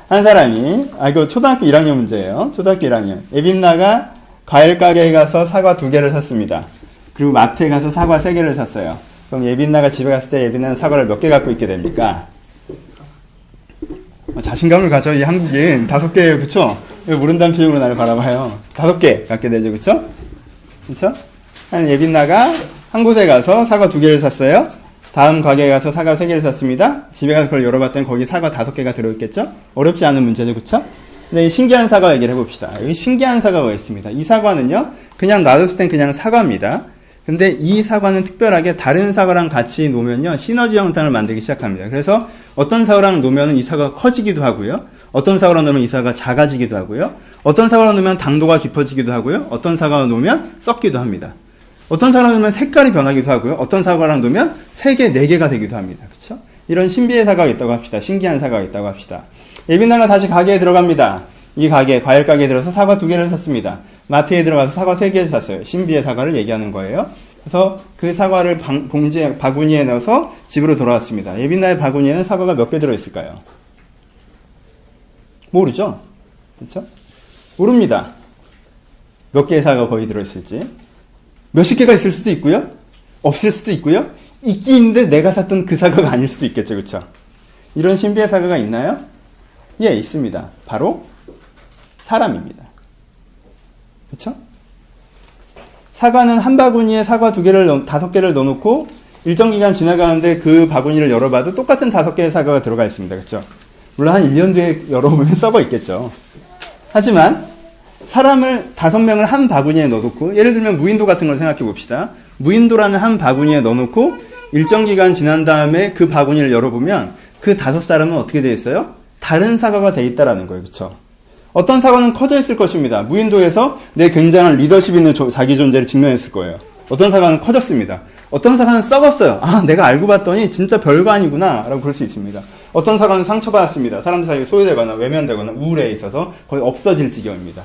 한 사람이, 이거 초등학교 1학년 문제예요. 초등학교 1학년. 예빈나가 과일 가게에 가서 사과 2개를 샀습니다. 그리고 마트에 가서 사과 3개를 샀어요. 그럼 예빈나가 집에 갔을 때 예빈나는 사과를 몇 개 갖고 있게 됩니까? 자신감을 가져, 이 한국인. 5개예요, 그쵸? 왜 모른다는 표정으로 나를 바라봐요. 5개 갖게 되죠, 그쵸? 그쵸? 예빈나가 한 곳에 가서 사과 2개를 샀어요. 다음 가게에 가서 사과 3개를 샀습니다. 집에 가서 그걸 열어봤더니 거기 사과 5개가 들어있겠죠? 어렵지 않은 문제죠, 그쵸? 근데 이 신기한 사과 얘기를 해봅시다. 여기 신기한 사과가 있습니다. 이 사과는요, 그냥 놔뒀을 땐 그냥 사과입니다. 근데 이 사과는 특별하게 다른 사과랑 같이 놓으면요, 시너지 현상을 만들기 시작합니다. 그래서 어떤 사과랑 놓으면 이 사과가 커지기도 하고요. 어떤 사과랑 놓으면 이 사과가 작아지기도 하고요. 어떤 사과랑 놓으면 당도가 깊어지기도 하고요. 어떤 사과랑 놓으면 썩기도 합니다. 어떤 사과랑 놓으면 색깔이 변하기도 하고요. 어떤 사과랑 놓으면 3개, 4개가 되기도 합니다. 그쵸? 이런 신비의 사과가 있다고 합시다. 신기한 사과가 있다고 합시다. 예빈나가 다시 가게에 들어갑니다. 이 가게, 과일 가게에 들어서 사과 2개를 샀습니다. 마트에 들어가서 사과 3개를 샀어요. 신비의 사과를 얘기하는 거예요. 그래서 그 사과를 바구니에 넣어서 집으로 돌아왔습니다. 예빈나의 바구니에는 사과가 몇 개 들어있을까요? 모르죠? 그렇죠? 모릅니다. 몇 개의 사과가 거의 들어있을지. 몇십 개가 있을 수도 있고요. 없을 수도 있고요. 있긴 있는데 내가 샀던 그 사과가 아닐 수도 있겠죠. 그렇죠? 이런 신비의 사과가 있나요? 예, 있습니다. 바로 사람입니다. 그렇죠? 사과는 한 바구니에 사과 5개를 넣어놓고 일정 기간 지나가는데 그 바구니를 열어봐도 똑같은 5개의 사과가 들어가 있습니다. 그렇죠? 물론 한 1년 뒤에 열어보면 썩어 있겠죠. 하지만 사람을 5명을 한 바구니에 넣어놓고, 예를 들면 무인도 같은 걸 생각해 봅시다. 무인도라는 한 바구니에 넣어놓고 일정 기간 지난 다음에 그 바구니를 열어보면 그 5사람은 어떻게 되어 있어요? 다른 사과가 되어 있다라는 거예요. 그렇죠? 어떤 사과는 커져 있을 것입니다. 무인도에서 내 굉장한 리더십 있는 자기 존재를 증명했을 거예요. 어떤 사과는 커졌습니다. 어떤 사과는 썩었어요. 내가 알고 봤더니 진짜 별거 아니구나 라고 그럴 수 있습니다. 어떤 사과는 상처받았습니다. 사람들 사이에 소외되거나 외면되거나 우울에 있어서 거의 없어질 지경입니다.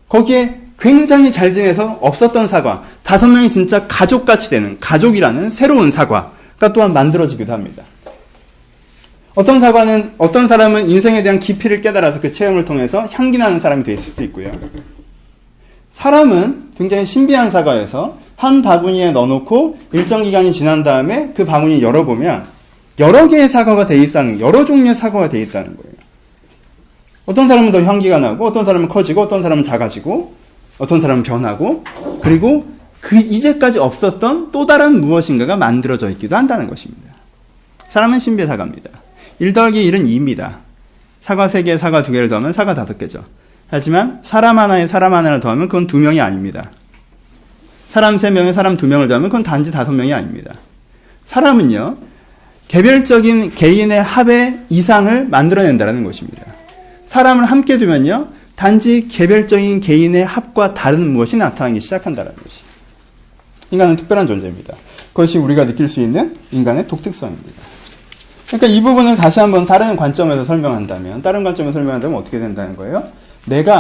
거기에 굉장히 잘 지내서 없었던 사과, 5명이 진짜 가족같이 되는, 가족이라는 새로운 사과가 또한 만들어지기도 합니다. 어떤 사람은 인생에 대한 깊이를 깨달아서 그 체험을 통해서 향기 나는 사람이 될 수도 있고요. 사람은 굉장히 신비한 사과에서 한 바구니에 넣어놓고 일정 기간이 지난 다음에 그 바구니 열어보면 여러 개의 사과가 돼 있다는, 여러 종류의 사과가 돼 있다는 거예요. 어떤 사람은 더 향기가 나고, 어떤 사람은 커지고, 어떤 사람은 작아지고, 어떤 사람은 변하고, 그리고 이제까지 없었던 또 다른 무엇인가가 만들어져 있기도 한다는 것입니다. 사람은 신비의 사과입니다. 1 더하기 1은 2입니다. 사과 3개, 사과 2개를 더하면 사과 5개죠. 하지만 사람 하나에 사람 하나를 더하면 그건 2명이 아닙니다. 사람 3명에 사람 2명을 더하면 그건 단지 5명이 아닙니다. 사람은요, 개별적인 개인의 합의 이상을 만들어낸다는 것입니다. 사람을 함께 두면요, 단지 개별적인 개인의 합과 다른 무엇이 나타나기 시작한다는 것이. 인간은 특별한 존재입니다. 그것이 우리가 느낄 수 있는 인간의 독특성입니다. 그러니까 이 부분을 다시 한번 다른 관점에서 설명한다면 어떻게 된다는 거예요?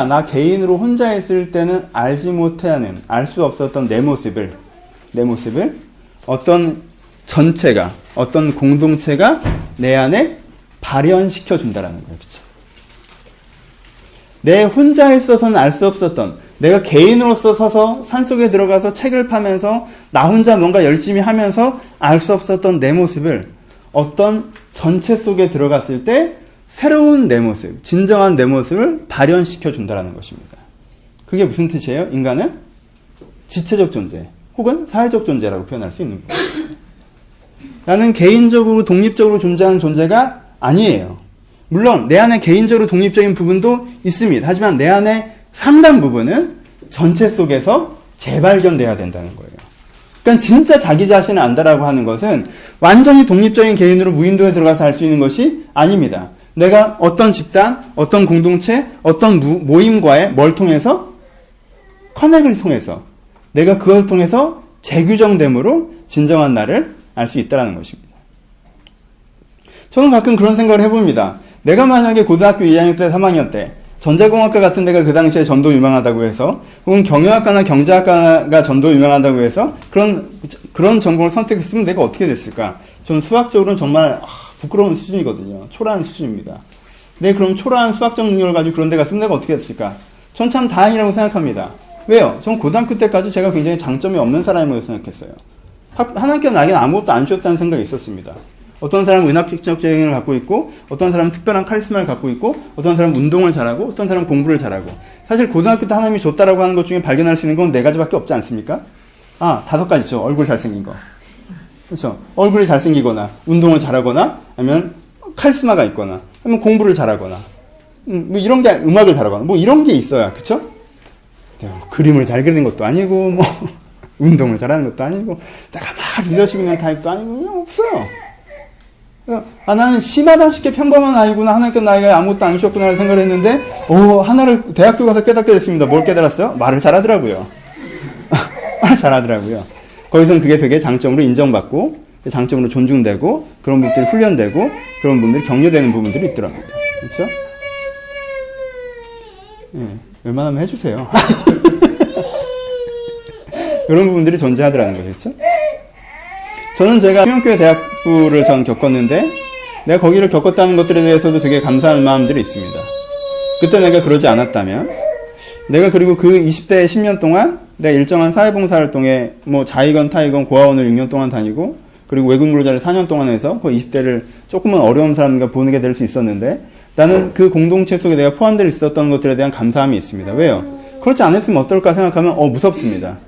나 개인으로 혼자 있을 때는 알지 못하는, 알 수 없었던 내 모습을 어떤 전체가, 어떤 공동체가 내 안에 발현시켜 준다라는 거예요. 그렇죠? 내 혼자 있어서는 알 수 없었던, 내가 개인으로서 서서 산속에 들어가서 책을 파면서 나 혼자 뭔가 열심히 하면서 알 수 없었던 내 모습을 어떤 전체 속에 들어갔을 때 새로운 내 모습, 진정한 내 모습을 발현시켜 준다라는 것입니다. 그게 무슨 뜻이에요? 인간은 지체적 존재 혹은 사회적 존재라고 표현할 수 있는 거예요. 나는 개인적으로 독립적으로 존재하는 존재가 아니에요. 물론 내 안에 개인적으로 독립적인 부분도 있습니다. 하지만 내 안에 상당 부분은 전체 속에서 재발견돼야 된다는 거예요. 그러니까 진짜 자기 자신을 안다라고 하는 것은 완전히 독립적인 개인으로 무인도에 들어가서 할 수 있는 것이 아닙니다. 내가 어떤 집단, 어떤 공동체, 어떤 모임과의 뭘 통해서? 커넥을 통해서 내가 그걸 통해서 재규정됨으로 진정한 나를 알 수 있다는 것입니다. 저는 가끔 그런 생각을 해봅니다. 내가 만약에 고등학교 2학년 때, 3학년 때 전자공학과 같은 데가 그 당시에 전도 유명하다고 해서, 혹은 경영학과나 경제학과가 전도 유명하다고 해서 그런 전공을 선택했으면 내가 어떻게 됐을까? 저는 수학적으로는 정말 부끄러운 수준이거든요. 초라한 수준입니다. 내 그럼 초라한 수학적 능력을 가지고 그런 데 갔으면 내가 어떻게 했을까? 전 참 다행이라고 생각합니다. 왜요? 전 고등학교 때까지 제가 굉장히 장점이 없는 사람이라고 생각했어요. 한 학기 나에게는 아무것도 안 주었다는 생각이 있었습니다. 어떤 사람은 은학적 재능을 갖고 있고, 어떤 사람은 특별한 카리스마를 갖고 있고, 어떤 사람은 운동을 잘하고, 어떤 사람은 공부를 잘하고. 사실 고등학교 때 하나님이 줬다라고 하는 것 중에 발견할 수 있는 건 4가지밖에 없지 않습니까? 5가지죠. 얼굴 잘생긴 거. 그렇죠. 얼굴이 잘생기거나, 운동을 잘하거나, 아니면 카리스마가 있거나, 아니면 공부를 잘하거나, 뭐 이런 게, 음악을 잘하거나, 뭐 이런 게 있어야, 그쵸? 그림을 잘 그리는 것도 아니고, 뭐, 운동을 잘하는 것도 아니고, 내가 막 리더십 있는 타입도 아니고, 그냥 없어요. 나는 심하다 싶게 평범한 아이구나, 하나님께 나이가 아무것도 안 주셨구나 생각을 했는데, 하나를 대학교 가서 깨닫게 됐습니다. 뭘 깨달았어요? 말을 잘하더라고요. 말을 잘하더라고요. 거기서는 그게 되게 장점으로 인정받고, 장점으로 존중되고, 그런 분들이 훈련되고, 그런 분들이 격려되는 부분들이 있더랍니다. 그렇죠? 예, 웬만하면 해주세요. 그런 부분들이 존재하더라는 거죠. 그렇죠? 저는 제가 수명교회 대학부를 전 겪었는데, 내가 거기를 겪었다는 것들에 대해서도 되게 감사한 마음들이 있습니다. 그때 내가 그러지 않았다면, 내가 그리고 그 20대 10년 동안 내가 일정한 사회봉사활동에 뭐 자이건 타이건 고아원을 6년 동안 다니고, 그리고 외국노자를 4년 동안 해서 그 20대를 조금은 어려운 사람과 보내게 될 수 있었는데, 나는 그 공동체 속에 내가 포함되어 있었던 것들에 대한 감사함이 있습니다. 왜요? 그렇지 않았으면 어떨까 생각하면 무섭습니다.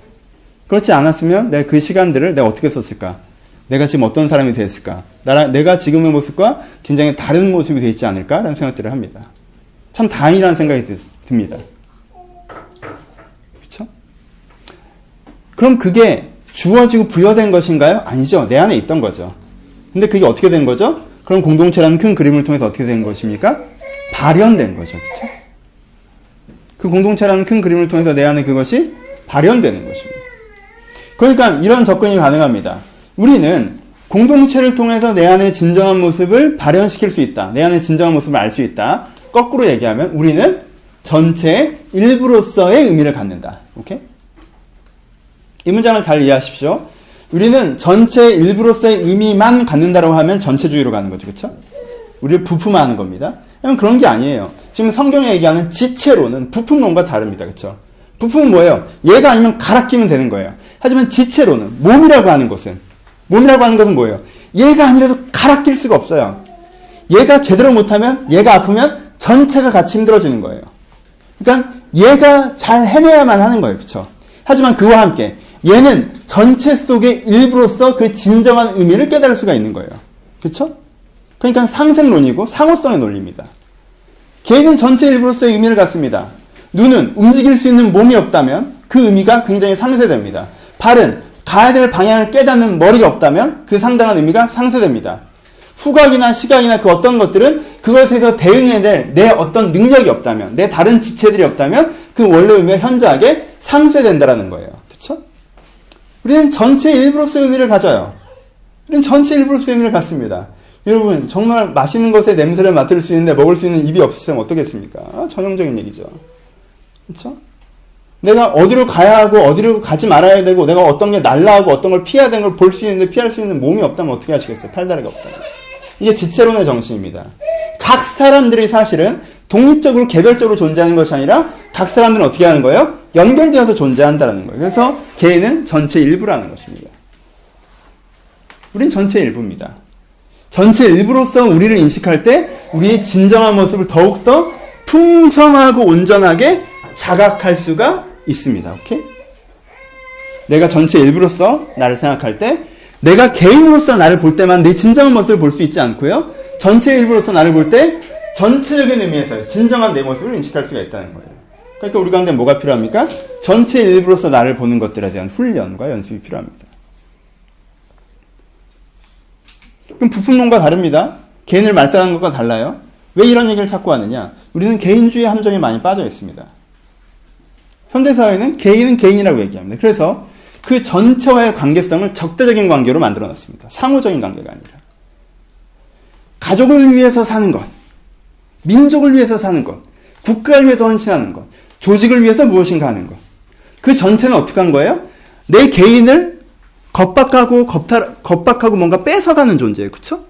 그렇지 않았으면 내가 그 시간들을 내가 어떻게 썼을까? 내가 지금 어떤 사람이 됐을까? 내가 지금의 모습과 굉장히 다른 모습이 되어 있지 않을까라는 생각들을 합니다. 참 다행이라는 생각이 듭니다. 그렇죠? 그럼 그게 주어지고 부여된 것인가요? 아니죠. 내 안에 있던 거죠. 근데 그게 어떻게 된 거죠? 그럼 공동체라는 큰 그림을 통해서 어떻게 된 것입니까? 발현된 거죠. 그렇죠? 그 공동체라는 큰 그림을 통해서 내 안에 그것이 발현되는 것입니다. 그러니까 이런 접근이 가능합니다. 우리는 공동체를 통해서 내 안의 진정한 모습을 발현시킬 수 있다. 내 안의 진정한 모습을 알 수 있다. 거꾸로 얘기하면 우리는 전체의 일부로서의 의미를 갖는다. 오케이? 이 문장을 잘 이해하십시오. 우리는 전체의 일부로서의 의미만 갖는다고 하면 전체주의로 가는 거죠. 그렇죠? 우리를 부품화하는 겁니다. 그런 게 아니에요. 지금 성경에 얘기하는 지체론은 부품론과 다릅니다. 그렇죠? 부품은 뭐예요? 얘가 아니면 갈아 끼면 되는 거예요. 하지만 지체론은 몸이라고 하는 것은 뭐예요? 얘가 아니라도 갈아 낄 수가 없어요. 얘가 제대로 못하면, 얘가 아프면 전체가 같이 힘들어지는 거예요. 그러니까 얘가 잘 해내야만 하는 거예요. 그렇죠? 하지만 그와 함께 얘는 전체 속의 일부로서 그 진정한 의미를 깨달을 수가 있는 거예요. 그렇죠? 그러니까 상생론이고 상호성의 논리입니다. 개인은 전체 일부로서의 의미를 갖습니다. 눈은 움직일 수 있는 몸이 없다면 그 의미가 굉장히 상쇄됩니다. 발은 가야 될 방향을 깨닫는 머리가 없다면 그 상당한 의미가 상쇄됩니다. 후각이나 시각이나 그 어떤 것들은 그것에서 대응해낼 내 어떤 능력이 없다면, 내 다른 지체들이 없다면 그 원래 의미가 현저하게 상쇄된다라는 거예요. 그렇죠? 우리는 전체 일부로서의 의미를 가져요. 우리는 전체 일부로서의 의미를 갖습니다. 여러분, 정말 맛있는 것의 냄새를 맡을 수 있는데 먹을 수 있는 입이 없으시면 어떻겠습니까? 전형적인 얘기죠. 그렇죠? 내가 어디로 가야 하고 어디로 가지 말아야 되고 내가 어떤 게 날라하고 어떤 걸 피해야 되는 걸 볼 수 있는데 피할 수 있는 몸이 없다면 어떻게 하시겠어요? 팔다리가 없다면. 이게 지체론의 정신입니다. 각 사람들이 사실은 독립적으로 개별적으로 존재하는 것이 아니라 각 사람들은 어떻게 하는 거예요? 연결되어서 존재한다는 거예요. 그래서 개인은 전체 일부라는 것입니다. 우린 전체 일부입니다. 전체 일부로서 우리를 인식할 때 우리의 진정한 모습을 더욱더 풍성하고 온전하게 자각할 수가 있습니다. 오케이? 내가 전체 일부로서 나를 생각할 때 내가 개인으로서 나를 볼 때만 내 진정한 모습을 볼 수 있지 않고요. 전체 일부로서 나를 볼 때 전체적인 의미에서 진정한 내 모습을 인식할 수가 있다는 거예요. 그러니까 우리 가운데 뭐가 필요합니까? 전체 일부로서 나를 보는 것들에 대한 훈련과 연습이 필요합니다. 그럼 부품론과 다릅니다. 개인을 말살하는 것과 달라요. 왜 이런 얘기를 자꾸 하느냐? 우리는 개인주의 함정에 많이 빠져 있습니다. 현대사회는 개인은 개인이라고 얘기합니다. 그래서 그 전체와의 관계성을 적대적인 관계로 만들어 놨습니다. 상호적인 관계가 아니라. 가족을 위해서 사는 것, 민족을 위해서 사는 것, 국가를 위해서 헌신하는 것, 조직을 위해서 무엇인가 하는 것. 그 전체는 어떻게 한 거예요? 내 개인을 겁박하고 뭔가 뺏어가는 존재예요. 그쵸?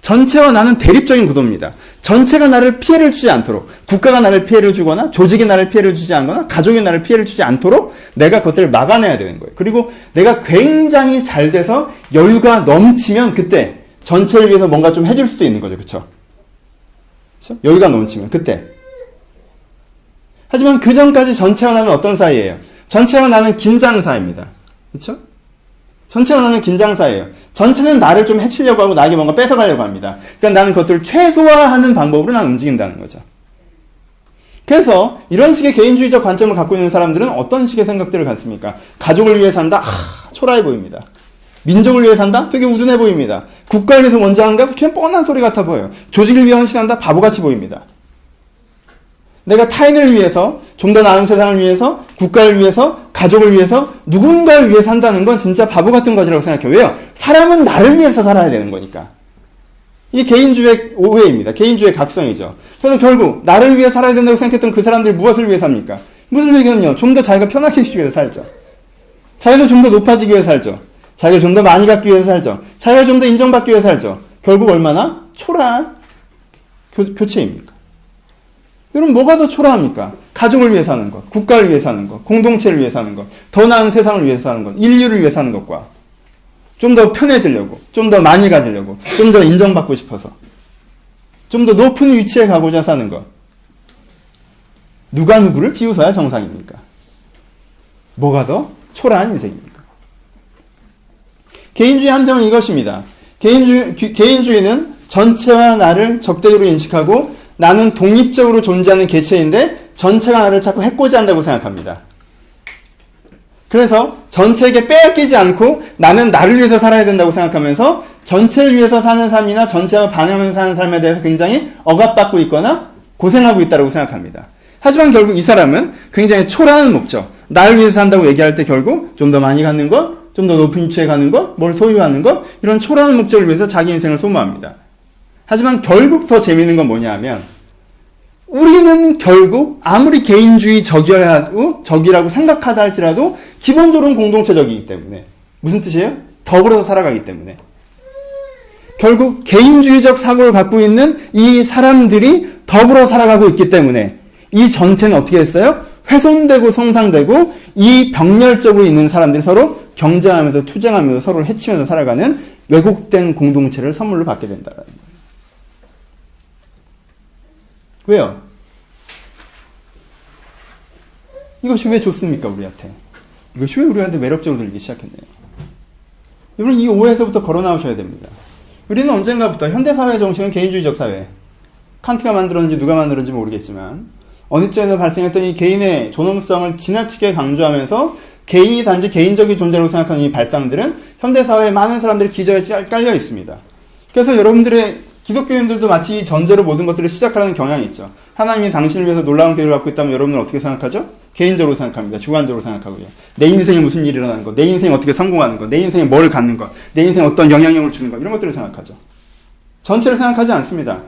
전체와 나는 대립적인 구도입니다. 전체가 나를 피해를 주지 않도록, 국가가 나를 피해를 주거나 조직이 나를 피해를 주지 않거나 가족이 나를 피해를 주지 않도록 내가 그것들을 막아내야 되는 거예요. 그리고 내가 굉장히 잘 돼서 여유가 넘치면 그때 전체를 위해서 뭔가 좀 해줄 수도 있는 거죠. 그쵸? 여유가 넘치면 그때. 하지만 그 전까지 전체와 나는 어떤 사이예요? 전체와 나는 긴장 사이입니다. 그쵸? 전체와 나는 긴장 사이예요. 전체는 나를 좀 해치려고 하고 나에게 뭔가 뺏어가려고 합니다. 그러니까 나는 그것들을 최소화하는 방법으로 난 움직인다는 거죠. 그래서 이런 식의 개인주의적 관점을 갖고 있는 사람들은 어떤 식의 생각들을 갖습니까? 가족을 위해 산다? 초라해 보입니다. 민족을 위해 산다? 되게 우둔해 보입니다. 국가를 위해서 먼저 한다? 그냥 뻔한 소리 같아 보여요. 조직을 위해 헌신한다? 바보같이 보입니다. 내가 타인을 위해서, 좀 더 나은 세상을 위해서, 국가를 위해서, 가족을 위해서, 누군가를 위해 산다는 건 진짜 바보 같은 것이라고 생각해요. 왜요? 사람은 나를 위해서 살아야 되는 거니까. 이게 개인주의의 오해입니다. 개인주의의 각성이죠. 그래서 결국 나를 위해 살아야 된다고 생각했던 그 사람들이 무엇을 위해 삽니까? 무슨 얘기냐면요. 좀 더 자기가 편하게 해주기 위해서 살죠. 자기가 좀 더 높아지기 위해서 살죠. 자기가 좀 더 많이 갖기 위해서 살죠. 자기가 좀 더 인정받기 위해서 살죠. 결국 얼마나 초라한 교체입니까? 여러분 뭐가 더 초라합니까? 가족을 위해 사는 것, 국가를 위해 사는 것, 공동체를 위해 사는 것, 더 나은 세상을 위해 사는 것, 인류를 위해 사는 것과 좀 더 편해지려고, 좀 더 많이 가지려고, 좀 더 인정받고 싶어서, 좀 더 높은 위치에 가고자 사는 것. 누가 누구를 비웃어야 정상입니까? 뭐가 더 초라한 인생입니까? 개인주의 함정은 이것입니다. 개인주의는 전체와 나를 적대적으로 인식하고 나는 독립적으로 존재하는 개체인데 전체가 나를 자꾸 해코지 한다고 생각합니다. 그래서 전체에게 빼앗기지 않고 나는 나를 위해서 살아야 된다고 생각하면서 전체를 위해서 사는 삶이나 전체와 반영하면서 사는 삶에 대해서 굉장히 억압받고 있거나 고생하고 있다고 생각합니다. 하지만 결국 이 사람은 굉장히 초라한 목적, 나를 위해서 산다고 얘기할 때 결국 좀 더 많이 갖는 것, 좀 더 높은 위치에 가는 것, 뭘 소유하는 것, 이런 초라한 목적을 위해서 자기 인생을 소모합니다. 하지만 결국 더 재미있는 건 뭐냐 하면 우리는 결국 아무리 개인주의 적이라고 생각하다 할지라도 기본적으로는 공동체적이기 때문에 무슨 뜻이에요? 더불어서 살아가기 때문에 결국 개인주의적 사고를 갖고 있는 이 사람들이 더불어 살아가고 있기 때문에 이 전체는 어떻게 했어요? 훼손되고 손상되고 이 병렬적으로 있는 사람들이 서로 경쟁하면서 투쟁하면서 서로를 해치면서 살아가는 왜곡된 공동체를 선물로 받게 된다는 거예요. 왜요? 이것이 왜 좋습니까, 우리한테? 이것이 왜 우리한테 매력적으로 들리기 시작했네요. 여러분, 이 오해에서부터 걸어 나오셔야 됩니다. 우리는 언젠가부터 현대사회의 정신은 개인주의적 사회. 칸트가 만들었는지 누가 만들었는지 모르겠지만, 어느 때에서 발생했던 이 개인의 존엄성을 지나치게 강조하면서 개인이 단지 개인적인 존재라고 생각하는 이 발상들은 현대사회의 많은 사람들의 기저에 깔려 있습니다. 그래서 여러분들의 기독교인들도 마치 이 전제로 모든 것들을 시작하려는 경향이 있죠. 하나님이 당신을 위해서 놀라운 계획을 갖고 있다면 여러분은 어떻게 생각하죠? 개인적으로 생각합니다. 주관적으로 생각하고요. 내 인생에 무슨 일이 일어나는 것, 내 인생에 어떻게 성공하는 것, 내 인생에 뭘 갖는 것, 내 인생에 어떤 영향력을 주는 것, 이런 것들을 생각하죠. 전체를 생각하지 않습니다.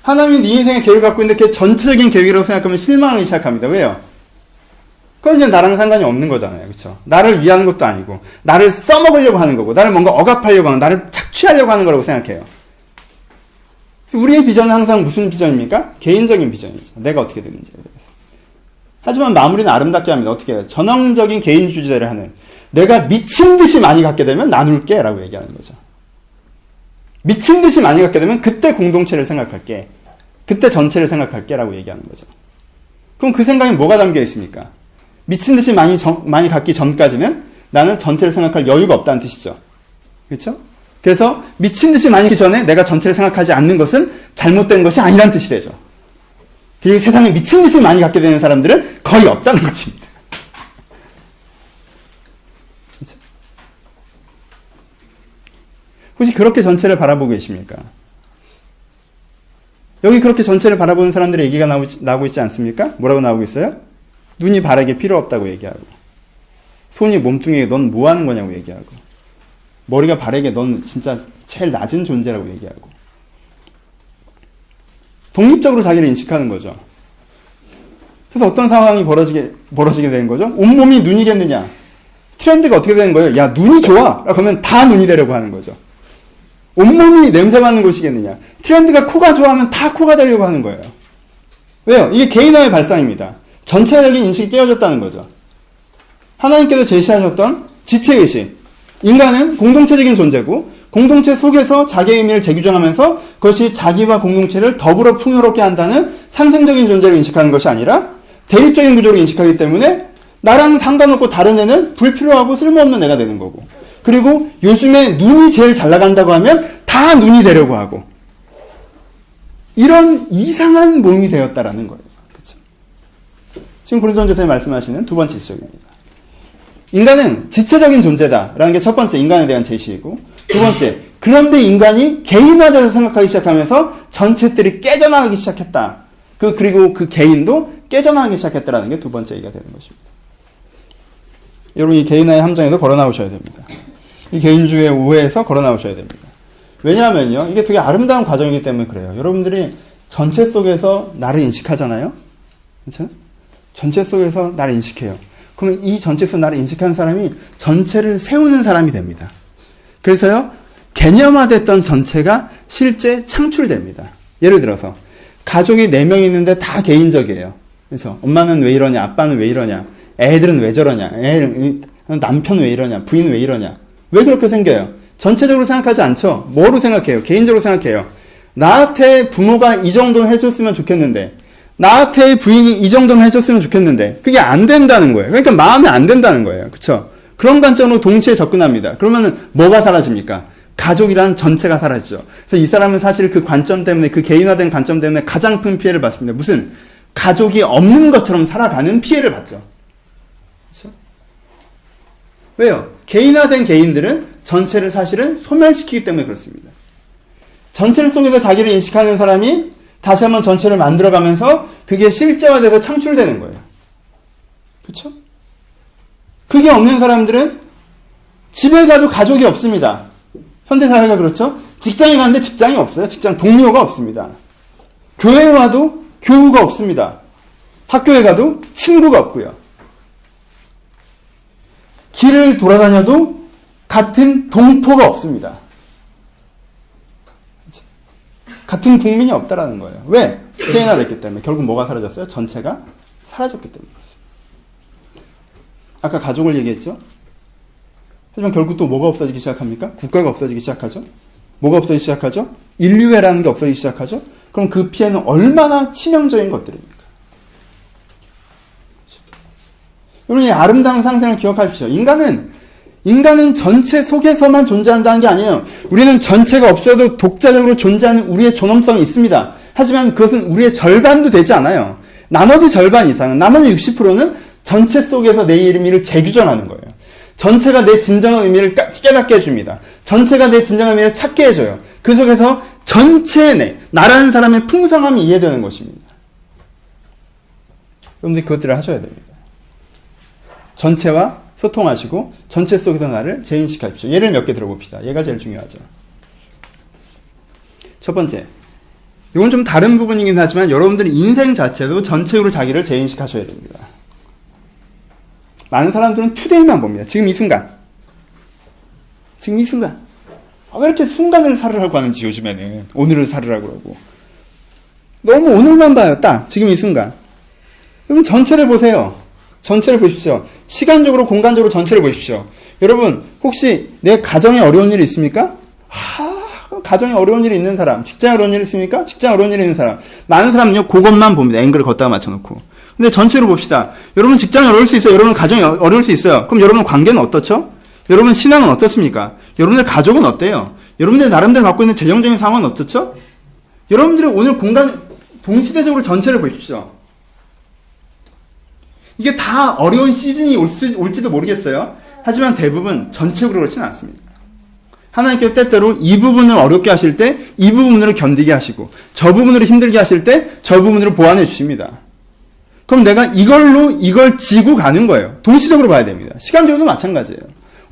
하나님이 네 인생에 계획을 갖고 있는데 그게 전체적인 계획이라고 생각하면 실망하기 시작합니다. 왜요? 그건 이제 나랑 상관이 없는 거잖아요. 그렇죠? 나를 위하는 것도 아니고 나를 써먹으려고 하는 거고 나를 뭔가 억압하려고 하는, 나를 착취하려고 하는 거라고 생각해요. 우리의 비전은 항상 무슨 비전입니까? 개인적인 비전이죠. 내가 어떻게 되는지에 대해서. 하지만 마무리는 아름답게 합니다. 어떻게 해요? 전형적인 개인주의자를 하는, 내가 미친 듯이 많이 갖게 되면 나눌게 라고 얘기하는 거죠. 미친 듯이 많이 갖게 되면 그때 공동체를 생각할게, 그때 전체를 생각할게 라고 얘기하는 거죠. 그럼 그 생각에 뭐가 담겨 있습니까? 미친 듯이 많이 갖기 전까지는 나는 전체를 생각할 여유가 없다는 뜻이죠. 그렇죠? 그래서 미친 듯이 많이 갖기 전에 내가 전체를 생각하지 않는 것은 잘못된 것이 아니란 뜻이 되죠. 그리고 세상에 미친 듯이 많이 갖게 되는 사람들은 거의 없다는 것입니다. 그렇죠? 혹시 그렇게 전체를 바라보고 계십니까? 여기 그렇게 전체를 바라보는 사람들의 얘기가 나오고 있지 않습니까? 뭐라고 나오고 있어요? 눈이 바라게 필요 없다고 얘기하고, 손이 몸뚱이에 넌 뭐 하는 거냐고 얘기하고, 머리가 바라게 넌 진짜 제일 낮은 존재라고 얘기하고, 독립적으로 자기를 인식하는 거죠. 그래서 어떤 상황이 벌어지게 되는 거죠? 온몸이 눈이겠느냐? 트렌드가 어떻게 되는 거예요? 야, 눈이 좋아! 그러면 다 눈이 되려고 하는 거죠. 온몸이 냄새 맡는 곳이겠느냐. 트렌드가 코가 좋아하면 다 코가 되려고 하는 거예요. 왜요? 이게 개인화의 발상입니다. 전체적인 인식이 깨어졌다는 거죠. 하나님께서 제시하셨던 지체의식. 인간은 공동체적인 존재고 공동체 속에서 자기의 의미를 재규정하면서 그것이 자기와 공동체를 더불어 풍요롭게 한다는 상생적인 존재로 인식하는 것이 아니라 대립적인 구조로 인식하기 때문에 나랑 상관없고 다른 애는 불필요하고 쓸모없는 애가 되는 거고, 그리고 요즘에 눈이 제일 잘 나간다고 하면 다 눈이 되려고 하고, 이런 이상한 몸이 되었다라는 거예요. 그렇죠? 지금 고린도전서에 말씀하시는 두 번째 지적입니다. 인간은 지체적인 존재다라는 게 첫 번째 인간에 대한 제시이고, 두 번째, 그런데 인간이 개인화돼서 생각하기 시작하면서 전체들이 깨져나가기 시작했다. 그리고 그 개인도 깨져나가기 시작했다라는 게 두 번째 얘기가 되는 것입니다. 여러분, 이 개인화의 함정에서 걸어나오셔야 됩니다. 이 개인주의 우회에서 걸어나오셔야 됩니다. 왜냐하면요, 이게 되게 아름다운 과정이기 때문에 그래요. 여러분들이 전체 속에서 나를 인식하잖아요? 그렇죠? 전체 속에서 나를 인식해요. 그러면 이 전체 속에서 나를 인식하는 사람이 전체를 세우는 사람이 됩니다. 그래서요, 개념화됐던 전체가 실제 창출됩니다. 예를 들어서, 가족이 4명 있는데 다 개인적이에요. 그래서 엄마는 왜 이러냐, 아빠는 왜 이러냐, 애들은 왜 저러냐, 남편 왜 이러냐, 부인 왜 이러냐. 왜 그렇게 생겨요? 전체적으로 생각하지 않죠? 뭐로 생각해요? 개인적으로 생각해요. 나한테 부모가 이 정도는 해줬으면 좋겠는데, 나한테 부인이 이 정도는 해줬으면 좋겠는데, 그게 안 된다는 거예요. 그러니까 마음에 안 든다는 거예요. 그쵸? 그런 관점으로 동시에 접근합니다. 그러면은 뭐가 사라집니까? 가족이란 전체가 사라지죠. 그래서 이 사람은 사실 그 관점 때문에, 그 개인화된 관점 때문에 가장 큰 피해를 받습니다. 무슨? 가족이 없는 것처럼 살아가는 피해를 받죠. 그렇죠? 왜요? 개인화된 개인들은 전체를 사실은 소멸시키기 때문에 그렇습니다. 전체를 속에서 자기를 인식하는 사람이 다시 한번 전체를 만들어가면서 그게 실제화돼서 창출되는 거예요. 그렇죠? 그게 없는 사람들은 집에 가도 가족이 없습니다. 현대사회가 그렇죠? 직장에 가는데 직장이 없어요. 직장 동료가 없습니다. 교회에 와도 교우가 없습니다. 학교에 가도 친구가 없고요. 길을 돌아다녀도 같은 동포가 없습니다. 같은 국민이 없다라는 거예요. 왜? 개인화됐기 때문에. 결국 뭐가 사라졌어요? 전체가 사라졌기 때문에 그렇습니다. 아까 가족을 얘기했죠? 하지만 결국 또 뭐가 없어지기 시작합니까? 국가가 없어지기 시작하죠? 뭐가 없어지기 시작하죠? 인류애라는 게 없어지기 시작하죠? 그럼 그 피해는 얼마나 치명적인 것들입니까? 여러분, 이 아름다운 상생을 기억하십시오. 인간은 전체 속에서만 존재한다는 게 아니에요. 우리는 전체가 없어도 독자적으로 존재하는 우리의 존엄성이 있습니다. 하지만 그것은 우리의 절반도 되지 않아요. 나머지 절반 이상은, 나머지 60%는 전체 속에서 내 의미를 재규정하는 거예요. 전체가 내 진정한 의미를 깨닫게 해줍니다. 전체가 내 진정한 의미를 찾게 해줘요. 그 속에서 전체의 나라는 사람의 풍성함이 이해되는 것입니다. 여러분들이 그것들을 하셔야 됩니다. 전체와 소통하시고 전체 속에서 나를 재인식하십시오. 예를 몇 개 들어봅시다. 얘가 제일 중요하죠. 첫 번째, 이건 좀 다른 부분이긴 하지만 여러분들의 인생 자체도 전체로 자기를 재인식하셔야 됩니다. 많은 사람들은 투데이만 봅니다. 지금 이 순간. 왜 이렇게 순간을 살으라고 하는지 요즘에는. 오늘을 살으라고 그러고. 너무 오늘만 봐요. 딱 지금 이 순간. 여러분 전체를 보세요. 전체를 보십시오. 시간적으로 공간적으로 전체를 보십시오. 여러분 혹시 내 가정에 어려운 일이 있습니까? 가정에 어려운 일이 있는 사람. 직장에 어려운 일이 있습니까? 직장에 어려운 일이 있는 사람. 많은 사람은요 그것만 봅니다. 앵글을 걷다가 맞춰놓고. 근데 전체로 봅시다. 여러분 직장이 어려울 수 있어요. 여러분 가정이 어려울 수 있어요. 그럼 여러분 관계는 어떻죠? 여러분 신앙은 어떻습니까? 여러분들 가족은 어때요? 여러분들 나름대로 갖고 있는 재정적인 상황은 어떻죠? 여러분들이 오늘 공간 동시대적으로 전체를 보십시오. 이게 다 어려운 시즌이 올지도 모르겠어요. 하지만 대부분 전체적으로 그렇지는 않습니다. 하나님께서 때때로 이 부분을 어렵게 하실 때 이 부분으로 견디게 하시고 저 부분으로 힘들게 하실 때 저 부분으로 보완해 주십니다. 그럼 내가 이걸 지고 가는 거예요. 동시적으로 봐야 됩니다. 시간적으로도 마찬가지예요.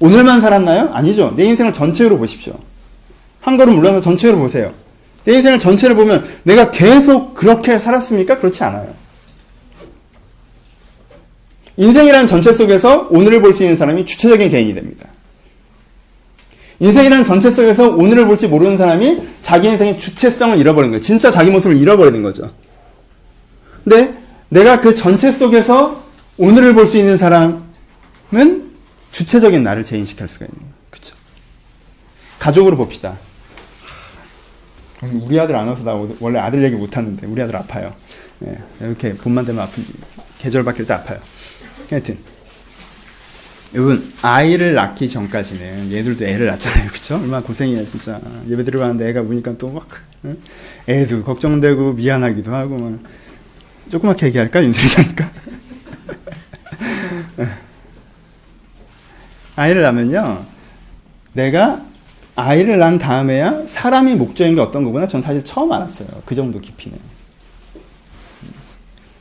오늘만 살았나요? 아니죠. 내 인생을 전체로 보십시오. 한 걸음 물러나서 전체로 보세요. 내 인생을 전체를 보면 내가 계속 그렇게 살았습니까? 그렇지 않아요. 인생이라는 전체 속에서 오늘을 볼 수 있는 사람이 주체적인 개인이 됩니다. 인생이라는 전체 속에서 오늘을 볼지 모르는 사람이 자기 인생의 주체성을 잃어버리는 거예요. 진짜 자기 모습을 잃어버리는 거죠. 근데 내가 그 전체 속에서 오늘을 볼 수 있는 사람은 주체적인 나를 재인식할 수가 있는 거예요. 그렇죠? 가족으로 봅시다. 우리 아들 안 와서 나 원래 아들 얘기 못 하는데 우리 아들 아파요. 예, 이렇게 봄만 되면 아픈지 계절 바뀔 때 아파요. 하여튼 여러분 아이를 낳기 전까지는 얘들도 애를 낳잖아요. 그쵸? 얼마나 고생이야 진짜. 예배 들어가는데 애가 우니까 또 막 애도 걱정되고 미안하기도 하고 막 조그맣게 얘기할까? 인생이 사니까. 아이를 낳으면요 내가 아이를 낳은 다음에야 사람이 목적인 게 어떤 거구나 전 사실 처음 알았어요. 그 정도 깊이는.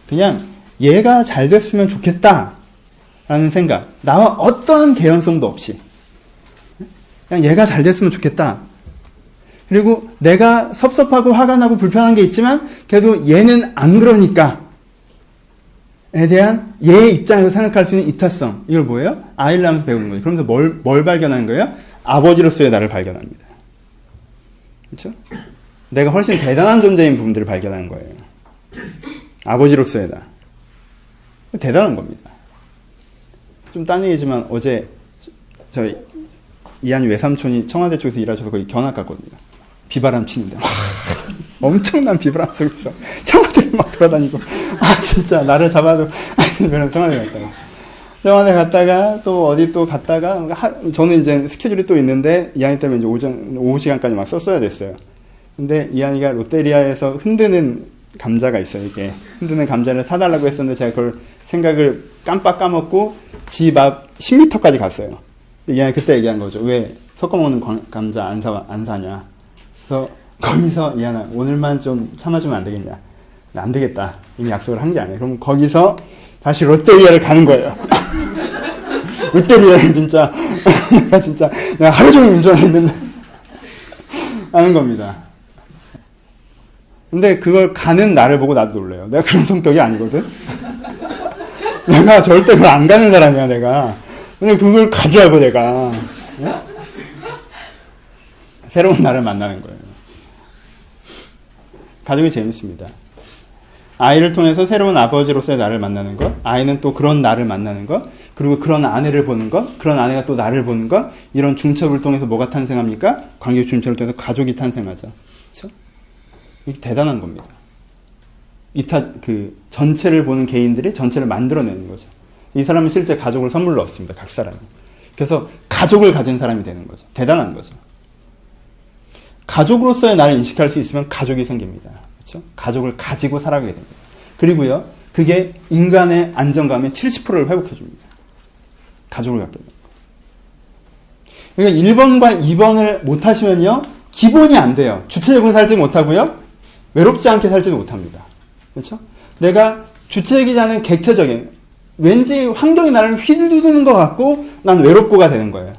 그냥 얘가 잘 됐으면 좋겠다 라는 생각, 나와 어떠한 개연성도 없이 그냥 얘가 잘 됐으면 좋겠다. 그리고 내가 섭섭하고 화가 나고 불편한 게 있지만 그래도 얘는 안 그러니까 에 대한 얘의 입장에서 생각할 수 있는 이타성, 이걸 뭐예요? 아이를 낳으면서 배우는 거예요. 그러면서 뭘 발견하는 거예요? 아버지로서의 나를 발견합니다. 그렇죠? 내가 훨씬 대단한 존재인 부분들을 발견하는 거예요. 아버지로서의 나. 대단한 겁니다. 좀 딴 얘기지만 어제 저희 이한이 외삼촌이 청와대 쪽에서 일하셔서 거기 견학 갔거든요. 비바람 치는데 엄청난 비바람 속에서 청와대를 막 돌아다니고 진짜 나를 잡아도 청와대 갔다가 또 어디 또 갔다가 저는 이제 스케줄이 또 있는데 이한이 때문에 이제 오후 시간까지 막 썼어야 됐어요. 근데 이한이가 롯데리아에서 흔드는 감자가 있어요. 이게 흔드는 감자를 사달라고 했었는데 제가 그걸 생각을 깜빡 까먹고 집 앞 10m까지 갔어요. 이한이 그때 얘기한 거죠. 왜 섞어 먹는 감자 안 사냐. 그래서 거기서 이한아 오늘만 좀 참아주면 안 되겠냐. 안 되겠다. 이미 약속을 한 게 아니에요. 그럼 거기서 다시 롯데리아를 가는 거예요. 롯데리아를 진짜 내가 하루 종일 운전했는데 하는 겁니다. 근데 그걸 가는 나를 보고 나도 놀래요. 내가 그런 성격이 아니거든. 내가 절대 그걸 안 가는 사람이야 내가. 근데 그걸 가더라고 내가. 새로운 나를 만나는 거예요. 가족이 재밌습니다. 아이를 통해서 새로운 아버지로서의 나를 만나는 것, 아이는 또 그런 나를 만나는 것, 그리고 그런 아내를 보는 것, 그런 아내가 또 나를 보는 것, 이런 중첩을 통해서 뭐가 탄생합니까? 관계 중첩을 통해서 가족이 탄생하죠. 그렇죠? 이게 대단한 겁니다. 전체를 보는 개인들이 전체를 만들어내는 거죠. 이 사람은 실제 가족을 선물로 얻습니다. 각 사람이. 그래서 가족을 가진 사람이 되는 거죠. 대단한 거죠. 가족으로서의 나를 인식할 수 있으면 가족이 생깁니다. 그렇죠? 가족을 가지고 살아가게 됩니다. 그리고요, 그게 인간의 안정감의 70%를 회복해줍니다. 가족을 갖게 됩니다. 그러니까 1번과 2번을 못하시면요, 기본이 안 돼요. 주체적으로 살지 못하고요, 외롭지 않게 살지도 못합니다. 그렇죠? 내가 주체적이지 않은 객체적인, 왠지 환경이 나를 휘두르는 것 같고, 난 외롭고가 되는 거예요.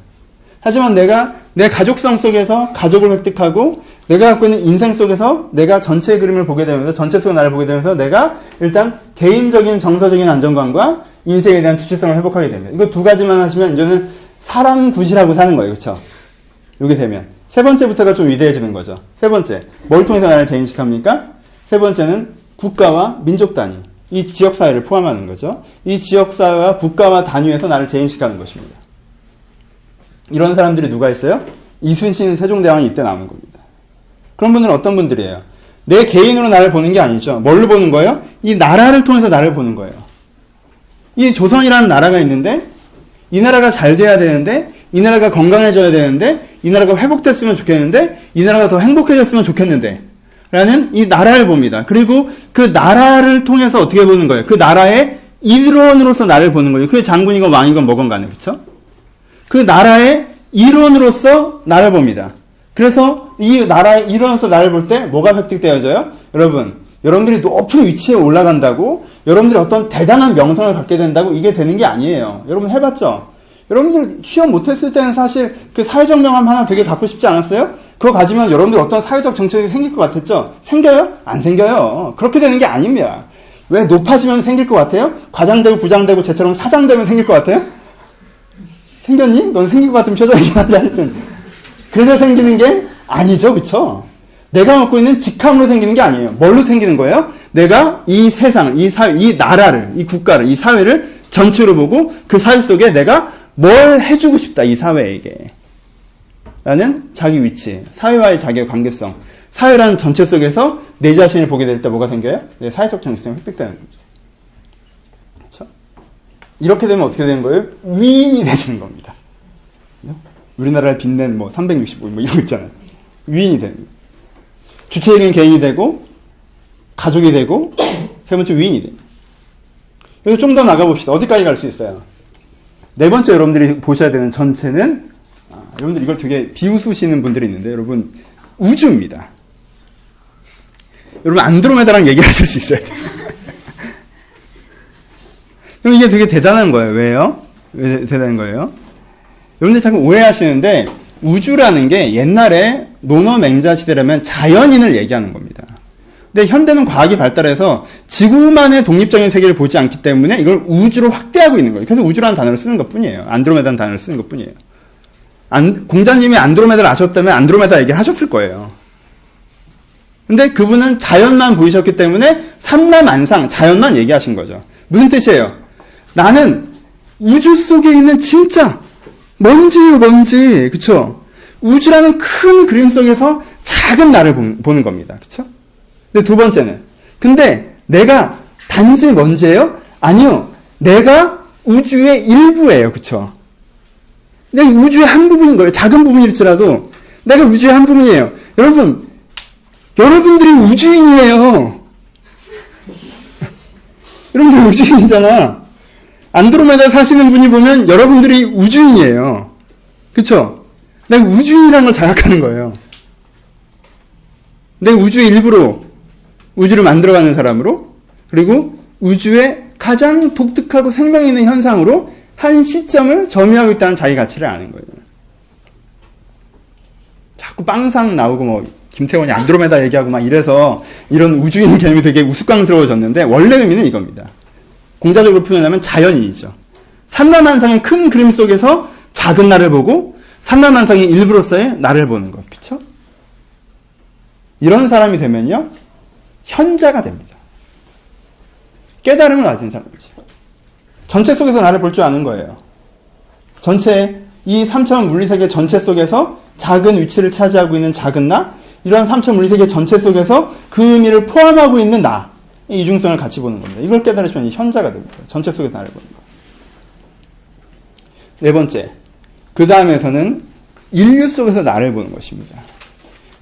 하지만 내가 내 가족성 속에서 가족을 획득하고 내가 갖고 있는 인생 속에서 내가 전체의 그림을 보게 되면서 전체 속의 나를 보게 되면서 내가 일단 개인적인 정서적인 안정감과 인생에 대한 주체성을 회복하게 됩니다. 이거 두 가지만 하시면 이제는 사람 구실하고 사는 거예요. 그렇죠? 이게 되면 세 번째부터가 좀 위대해지는 거죠. 세 번째, 뭘 통해서 나를 재인식합니까? 세 번째는 국가와 민족 단위, 이 지역사회를 포함하는 거죠. 이 지역사회와 국가와 단위에서 나를 재인식하는 것입니다. 이런 사람들이 누가 있어요? 이순신 세종대왕이 이때 나오는 겁니다. 그런 분들은 어떤 분들이에요? 내 개인으로 나를 보는 게 아니죠. 뭘로 보는 거예요? 이 나라를 통해서 나를 보는 거예요. 이 조선이라는 나라가 있는데 이 나라가 잘 돼야 되는데 이 나라가 건강해져야 되는데 이 나라가 회복됐으면 좋겠는데 이 나라가 더 행복해졌으면 좋겠는데 라는 이 나라를 봅니다. 그리고 그 나라를 통해서 어떻게 보는 거예요? 그 나라의 일원으로서 나를 보는 거예요. 그게 장군이건 왕이건 뭐건 간에. 그렇죠? 그 나라의 일원으로서 나를 봅니다. 그래서 이 나라의 일원으로서 나를 볼 때 뭐가 획득되어져요? 여러분들이 높은 위치에 올라간다고 여러분들이 어떤 대단한 명성을 갖게 된다고 이게 되는 게 아니에요. 여러분 해봤죠? 여러분들 취업 못했을 때는 사실 그 사회적 명함 하나 되게 갖고 싶지 않았어요? 그거 가지면 여러분들 어떤 사회적 정책이 생길 것 같았죠? 생겨요? 안 생겨요. 그렇게 되는 게 아닙니다. 왜 높아지면 생길 것 같아요? 과장 되고 부장 되고 쟤처럼 사장 되면 생길 것 같아요? 생겼니? 넌 생긴 것 같은 표정이긴 한데 하여튼 그래서 생기는 게 아니죠. 그쵸? 내가 갖고 있는 직함으로 생기는 게 아니에요. 뭘로 생기는 거예요? 내가 이 세상을, 이 사회, 이 나라를, 이 국가를, 이 사회를 전체로 보고 그 사회 속에 내가 뭘 해주고 싶다, 이 사회에게. 라는 자기 위치, 사회와의 자기의 관계성, 사회라는 전체 속에서 내 자신을 보게 될 때 뭐가 생겨요? 내 사회적 정체성이 획득되는 겁니다. 그렇죠? 이렇게 되면 어떻게 되는 거예요? 위인이 되시는 겁니다. 우리나라를 빛낸 365 이런 거 있잖아요. 위인이 되는 거예요. 주체적인 개인이 되고 가족이 되고 세 번째 위인이 돼요. 그래서 좀 더 나가봅시다. 어디까지 갈 수 있어요? 네 번째 여러분들이 보셔야 되는 전체는 여러분들 이걸 되게 비웃으시는 분들이 있는데 여러분 우주입니다. 여러분 안드로메다랑 얘기하실 수 있어요. 그럼 이게 되게 대단한 거예요. 왜요? 왜 대단한 거예요? 여러분들 자꾸 오해하시는데 우주라는 게 옛날에 노노맹자 시대라면 자연인을 얘기하는 겁니다. 근데 현대는 과학이 발달해서 지구만의 독립적인 세계를 보지 않기 때문에 이걸 우주로 확대하고 있는 거예요. 그래서 우주라는 단어를 쓰는 것 뿐이에요. 안드로메다라는 단어를 쓰는 것 뿐이에요. 공자님이 안드로메다를 아셨다면 안드로메다 얘기를 하셨을 거예요. 근데 그분은 자연만 보이셨기 때문에 삼라만상, 자연만 얘기하신 거죠. 무슨 뜻이에요? 나는 우주 속에 있는 진짜 먼지예요, 먼지. 그쵸? 우주라는 큰 그림 속에서 작은 나를 보는 겁니다. 그쵸? 근데 두 번째는, 근데 내가 단지 먼지예요? 아니요. 내가 우주의 일부예요. 그쵸? 내가 우주의 한 부분인 거예요. 작은 부분일지라도 내가 우주의 한 부분이에요. 여러분, 여러분들이 우주인이에요. 여러분들 우주인이잖아. 안드로메다 사시는 분이 보면 여러분들이 우주인이에요. 그쵸? 내가 우주인이라는 걸 자각하는 거예요. 내가 우주의 일부로 우주를 만들어가는 사람으로, 그리고 우주의 가장 독특하고 생명 있는 현상으로 한 시점을 점유하고 있다는 자기 가치를 아는 거예요. 자꾸 빵상 나오고 김태원이 안드로메다 얘기하고 막 이래서 이런 우주인 개념이 되게 우스꽝스러워졌는데 원래 의미는 이겁니다. 공자적으로 표현하면 자연인이죠. 삼라만상의 큰 그림 속에서 작은 나를 보고 삼라만상의 일부로서의 나를 보는 것. 그쵸? 이런 사람이 되면요. 현자가 됩니다. 깨달음을 가진 사람이죠. 전체 속에서 나를 볼 줄 아는 거예요. 전체, 이 3차원 물리세계 전체 속에서 작은 위치를 차지하고 있는 작은 나, 이러한 3차원 물리세계 전체 속에서 그 의미를 포함하고 있는 나, 이 이중성을 같이 보는 겁니다. 이걸 깨달으시면 현자가 됩니다. 전체 속에서 나를 보는 거. 네 번째, 그 다음에서는 인류 속에서 나를 보는 것입니다.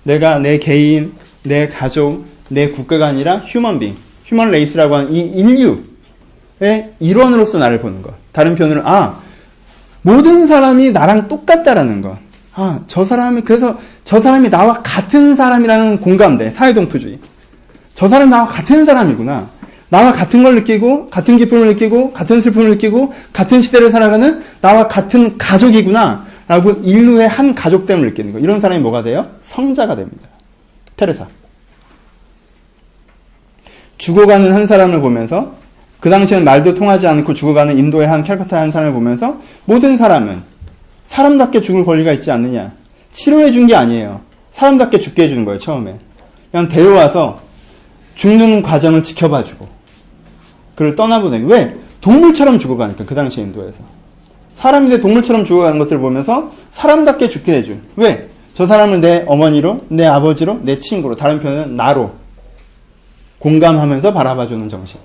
내가 내 개인, 내 가족, 내 국가가 아니라 휴먼 빙, 휴먼 레이스라고 하는 이 인류의 일원으로서 나를 보는 것. 다른 표현으로 모든 사람이 나랑 똑같다라는 것. 그래서 저 사람이 나와 같은 사람이라는 공감대, 사회동표주의. 저 사람 나와 같은 사람이구나. 나와 같은 걸 느끼고, 같은 기쁨을 느끼고, 같은 슬픔을 느끼고, 같은 시대를 살아가는 나와 같은 가족이구나. 라고 인류의 한 가족됨을 느끼는 거. 이런 사람이 뭐가 돼요? 성자가 됩니다. 테레사. 죽어가는 한 사람을 보면서, 그 당시에는 말도 통하지 않고 죽어가는 인도의 한 캘커타의 한 사람을 보면서, 모든 사람은 사람답게 죽을 권리가 있지 않느냐. 치료해 준 게 아니에요. 사람답게 죽게 해주는 거예요, 처음에. 그냥 데려와서 죽는 과정을 지켜봐주고, 그를 떠나보내고. 왜? 동물처럼 죽어가니까, 그 당시 인도에서. 사람인데 동물처럼 죽어가는 것들을 보면서 사람답게 죽게 해준. 왜? 저 사람을 내 어머니로, 내 아버지로, 내 친구로, 다른 표현은 나로 공감하면서 바라봐주는 정신.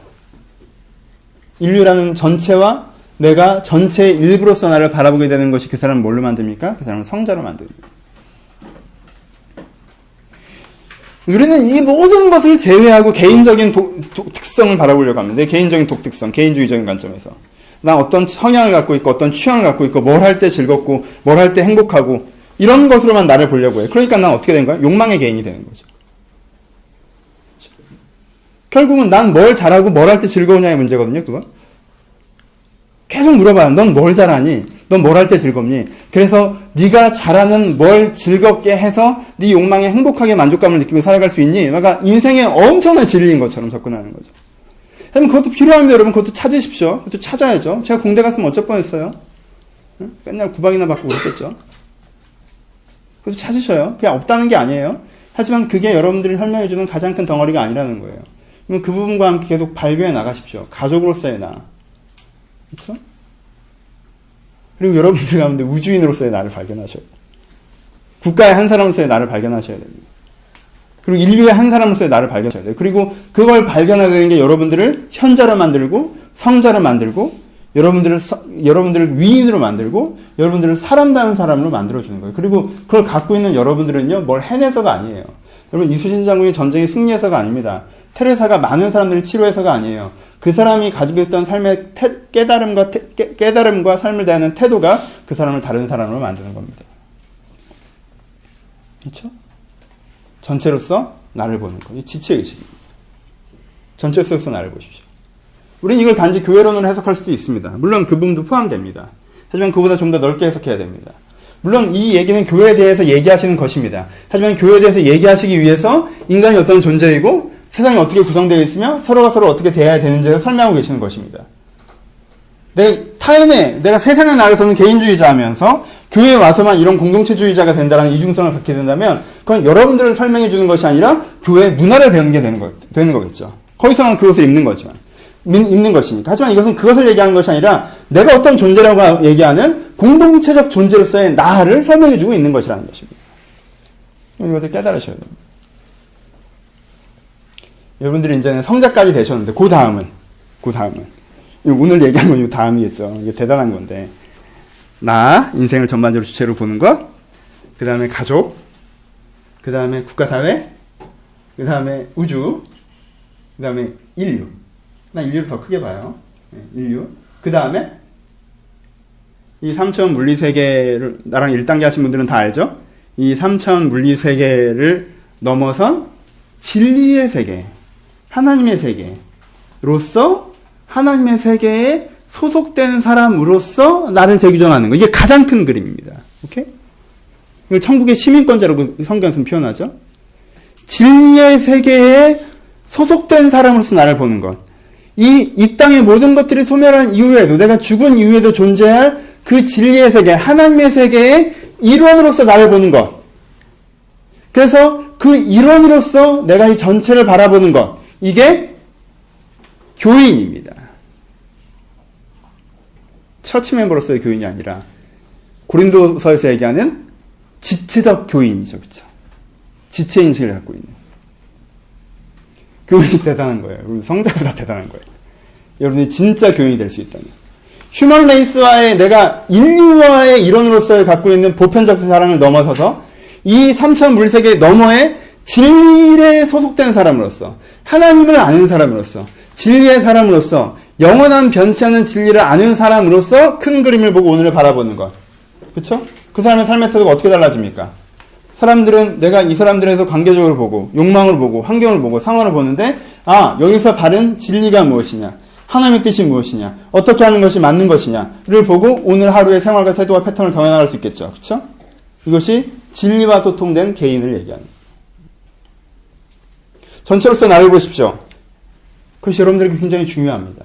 인류라는 전체와 내가 전체의 일부로서 나를 바라보게 되는 것이 그 사람을 뭘로 만듭니까? 그 사람을 성자로 만듭니다. 우리는 이 모든 것을 제외하고 개인적인 특성을 바라보려고 합니다. 내 개인적인 독특성, 개인주의적인 관점에서. 나 어떤 성향을 갖고 있고, 어떤 취향을 갖고 있고, 뭘 할 때 즐겁고, 뭘 할 때 행복하고, 이런 것으로만 나를 보려고 해요. 그러니까 난 어떻게 된 거야? 욕망의 개인이 되는 거죠. 결국은 난 뭘 잘하고 뭘 할 때 즐거우냐의 문제거든요, 그거. 계속 물어봐요. 넌 뭘 잘하니? 넌 뭘 할 때 즐겁니? 그래서 네가 잘하는 뭘 즐겁게 해서 네 욕망에 행복하게 만족감을 느끼고 살아갈 수 있니? 그러니까 인생의 엄청난 진리인 것처럼 접근하는 거죠. 그럼 그것도 필요합니다, 여러분. 그것도 찾으십시오. 그것도 찾아야죠. 제가 공대 갔으면 어쩔 뻔했어요? 맨날 구박이나 받고 그랬겠죠. 그래서 찾으셔요. 그게 없다는 게 아니에요. 하지만 그게 여러분들이 설명해주는 가장 큰 덩어리가 아니라는 거예요. 그럼 그 부분과 함께 계속 발견해 나가십시오. 가족으로서의 나. 그렇죠? 그리고 여러분들 가운데 우주인으로서의 나를 발견하셔야 돼요. 국가의 한 사람으로서의 나를 발견하셔야 됩니다. 그리고 인류의 한 사람으로서의 나를 발견하셔야 돼요. 그리고 그걸 발견하게 되는 게 여러분들을 현자로 만들고 성자로 만들고 여러분들을 위인으로 만들고 여러분들을 사람다운 사람으로 만들어주는 거예요. 그리고 그걸 갖고 있는 여러분들은요, 뭘 해내서가 아니에요. 여러분, 이수신 장군이 전쟁에 승리해서가 아닙니다. 테레사가 많은 사람들을 치료해서가 아니에요. 그 사람이 가지고 있던 삶의 깨달음과 삶을 대하는 태도가 그 사람을 다른 사람으로 만드는 겁니다. 그렇죠? 전체로서 나를 보는 거. 이 지체의식입니다. 전체로서 나를 보십시오. 우리는 이걸 단지 교회론으로 해석할 수도 있습니다. 물론 그 부분도 포함됩니다. 하지만 그보다 좀 더 넓게 해석해야 됩니다. 물론 이 얘기는 교회에 대해서 얘기하시는 것입니다. 하지만 교회에 대해서 얘기하시기 위해서 인간이 어떤 존재이고 세상이 어떻게 구성되어 있으며 서로가 서로 어떻게 대해야 되는지를 설명하고 계시는 것입니다. 내가 세상에 나가서는 개인주의자하면서 교회에 와서만 이런 공동체주의자가 된다는 이중성을 갖게 된다면 그건 여러분들을 설명해 주는 것이 아니라 교회의 문화를 배우는 게 되는 거겠죠. 거기서는 그것을 입는 것이니까. 하지만 이것은 그것을 얘기하는 것이 아니라 내가 어떤 존재라고 얘기하는 공동체적 존재로서의 나를 설명해 주고 있는 것이라는 것입니다. 이것을 깨달으셔야 됩니다. 여러분들이 이제는 성자까지 되셨는데 그 다음은 오늘 얘기한 건 이 다음이겠죠. 이게 대단한 건데 나 인생을 전반적으로 주체로 보는 것, 그 다음에 가족, 그 다음에 국가사회, 그 다음에 우주, 그 다음에 인류. 나 인류를 더 크게 봐요. 인류. 그 다음에 이 3차원 물리세계를 나랑 1단계 하신 분들은 다 알죠? 이 3차원 물리세계를 넘어선 진리의 세계, 하나님의 세계로서 하나님의 세계에 소속된 사람으로서 나를 재규정하는 거. 이게 가장 큰 그림입니다. 오케이? 이걸 천국의 시민권자라고 성경에서는 표현하죠. 진리의 세계에 소속된 사람으로서 나를 보는 것. 이 땅의 모든 것들이 소멸한 이후에도, 내가 죽은 이후에도 존재할 그 진리의 세계, 하나님의 세계의 일원으로서 나를 보는 것. 그래서 그 일원으로서 내가 이 전체를 바라보는 것. 이게 교인입니다. 처치 멤버로서의 교인이 아니라 고린도서에서 얘기하는 지체적 교인이죠. 그렇죠? 지체인식을 갖고 있는. 교인이 대단한 거예요. 여러분 성자보다 대단한 거예요. 여러분이 진짜 교인이 될 수 있다면. 휴먼 레이스와의 내가 인류와의 일원으로서 갖고 있는 보편적 사랑을 넘어서서 이 3차원 물리세계 너머에 진리에 소속된 사람으로서 하나님을 아는 사람으로서 진리의 사람으로서 영원한 변치 않는 진리를 아는 사람으로서 큰 그림을 보고 오늘을 바라보는 것. 그렇죠? 그 사람의 삶의 태도가 어떻게 달라집니까? 사람들은 내가 이 사람들에서 관계적으로 보고 욕망을 보고 환경을 보고 상황을 보는데 여기서 바른 진리가 무엇이냐, 하나님의 뜻이 무엇이냐, 어떻게 하는 것이 맞는 것이냐를 보고 오늘 하루의 생활과 태도와 패턴을 정해나갈 수 있겠죠. 그렇죠? 이것이 진리와 소통된 개인을 얘기하는. 전체로서 나를 보십시오. 그것이 여러분들에게 굉장히 중요합니다.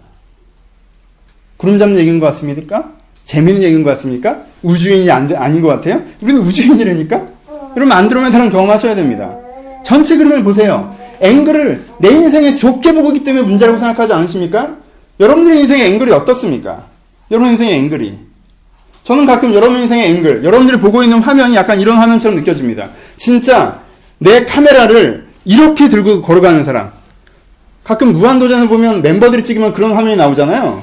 구름 잡는 얘기인 것 같습니까? 재미있는 얘기인 것 같습니까? 우주인이 아닌 것 같아요? 우리는 우주인이라니까? 여러분 안드로메다랑 경험하셔야 됩니다. 전체 그림을 보세요. 앵글을 내 인생에 좁게 보고 있기 때문에 문제라고 생각하지 않으십니까? 여러분들의 인생의 앵글이 어떻습니까? 여러분 인생의 앵글이. 저는 가끔 여러분 인생의 앵글, 여러분들이 보고 있는 화면이 약간 이런 화면처럼 느껴집니다. 진짜 내 카메라를 이렇게 들고 걸어가는 사람. 가끔 무한도전을 보면 멤버들이 찍으면 그런 화면이 나오잖아요.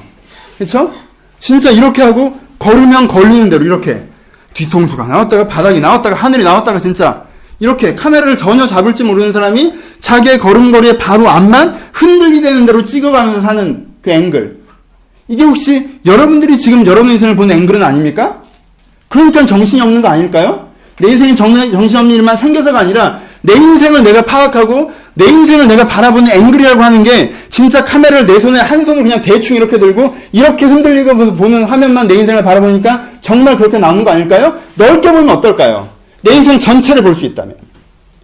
그렇죠? 진짜 이렇게 하고 걸으면 걸리는 대로 이렇게 뒤통수가 나왔다가 바닥이 나왔다가 하늘이 나왔다가 진짜 이렇게 카메라를 전혀 잡을지 모르는 사람이 자기의 걸음걸이의 바로 앞만 흔들리게 되는 대로 찍어가면서 사는 그 앵글. 이게 혹시 여러분들이 지금 여러분 인생을 보는 앵글은 아닙니까? 그러니까 정신이 없는 거 아닐까요? 내 인생이 정신없는 일만 생겨서가 아니라 내 인생을 내가 파악하고 내 인생을 내가 바라보는 앵글이라고 하는 게 진짜 카메라를 내 손에 한 손으로 그냥 대충 이렇게 들고 이렇게 흔들리고 보는 화면만 내 인생을 바라보니까 정말 그렇게 나오는 거 아닐까요? 넓게 보면 어떨까요? 내 인생 전체를 볼 수 있다면.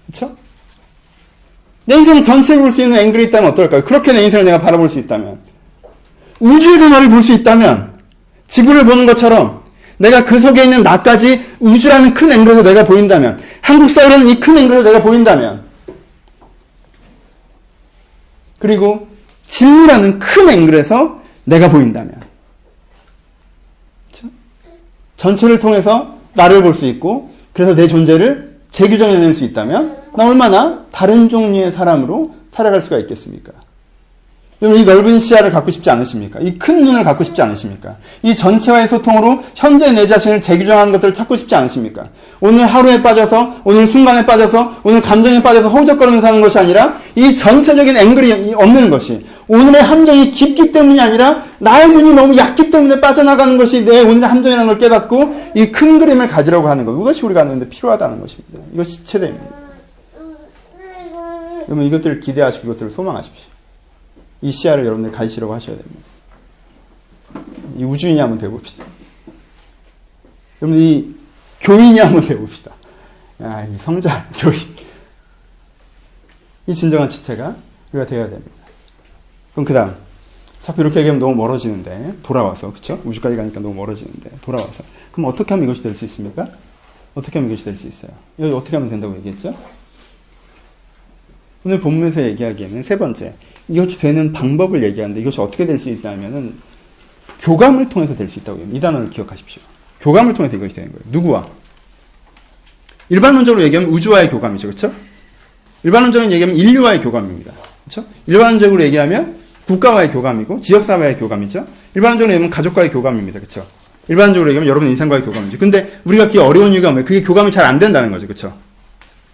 그렇죠? 내 인생 전체를 볼 수 있는 앵글이 있다면 어떨까요? 그렇게 내 인생을 내가 바라볼 수 있다면. 우주에서 나를 볼 수 있다면 지구를 보는 것처럼 내가 그 속에 있는 나까지 우주라는 큰 앵글에서 내가 보인다면, 한국 사회라는 이 큰 앵글에서 내가 보인다면, 그리고 진리라는 큰 앵글에서 내가 보인다면, 그렇죠? 전체를 통해서 나를 볼 수 있고, 그래서 내 존재를 재규정해낼 수 있다면, 나 얼마나 다른 종류의 사람으로 살아갈 수가 있겠습니까? 여러분, 이 넓은 시야를 갖고 싶지 않으십니까? 이 큰 눈을 갖고 싶지 않으십니까? 이 전체와의 소통으로 현재 내 자신을 재규정하는 것들을 찾고 싶지 않으십니까? 오늘 하루에 빠져서, 오늘 순간에 빠져서, 오늘 감정에 빠져서 허우적거리면서 사는 것이 아니라 이 전체적인 앵글이 없는 것이, 오늘의 함정이 깊기 때문이 아니라 나의 눈이 너무 얇기 때문에 빠져나가는 것이 내 오늘의 함정이라는 걸 깨닫고 이 큰 그림을 가지려고 하는 것, 그것이 우리가 하는데 필요하다는 것입니다. 이것이 최대입니다. 여러분, 이것들을 기대하시고 이것들을 소망하십시오. 이 시야를 여러분들 가지시려고 하셔야 됩니다. 이 우주인이 한번 되어봅시다. 여러분, 이 교인이 한번 되어봅시다. 야, 이 성자, 교인. 이 진정한 지체가 우리가 되어야 됩니다. 그럼 그 다음. 자꾸 이렇게 얘기하면 너무 멀어지는데, 돌아와서, 그쵸? 우주까지 가니까 너무 멀어지는데, 돌아와서. 그럼 어떻게 하면 이것이 될 수 있습니까? 어떻게 하면 이것이 될 수 있어요? 여기 어떻게 하면 된다고 얘기했죠? 오늘 본문에서 얘기하기에는 세 번째, 이것이 되는 방법을 얘기하는데 이것이 어떻게 될 수 있다면은 교감을 통해서 될 수 있다고 합니다. 이 단어를 기억하십시오. 교감을 통해서 이것이 되는 거예요. 누구와? 일반론적으로 얘기하면 우주와의 교감이죠. 그렇죠? 일반론적으로 얘기하면 인류와의 교감입니다. 그렇죠? 일반론적으로 얘기하면 국가와의 교감이고 지역사회와의 교감이죠. 일반적으로 얘기하면 가족과의 교감입니다. 그렇죠? 일반적으로 얘기하면 여러분 인생과의 교감이죠. 근데 우리가 그게 어려운 이유가 뭐예요? 그게 교감이 잘 안 된다는 거죠. 그렇죠?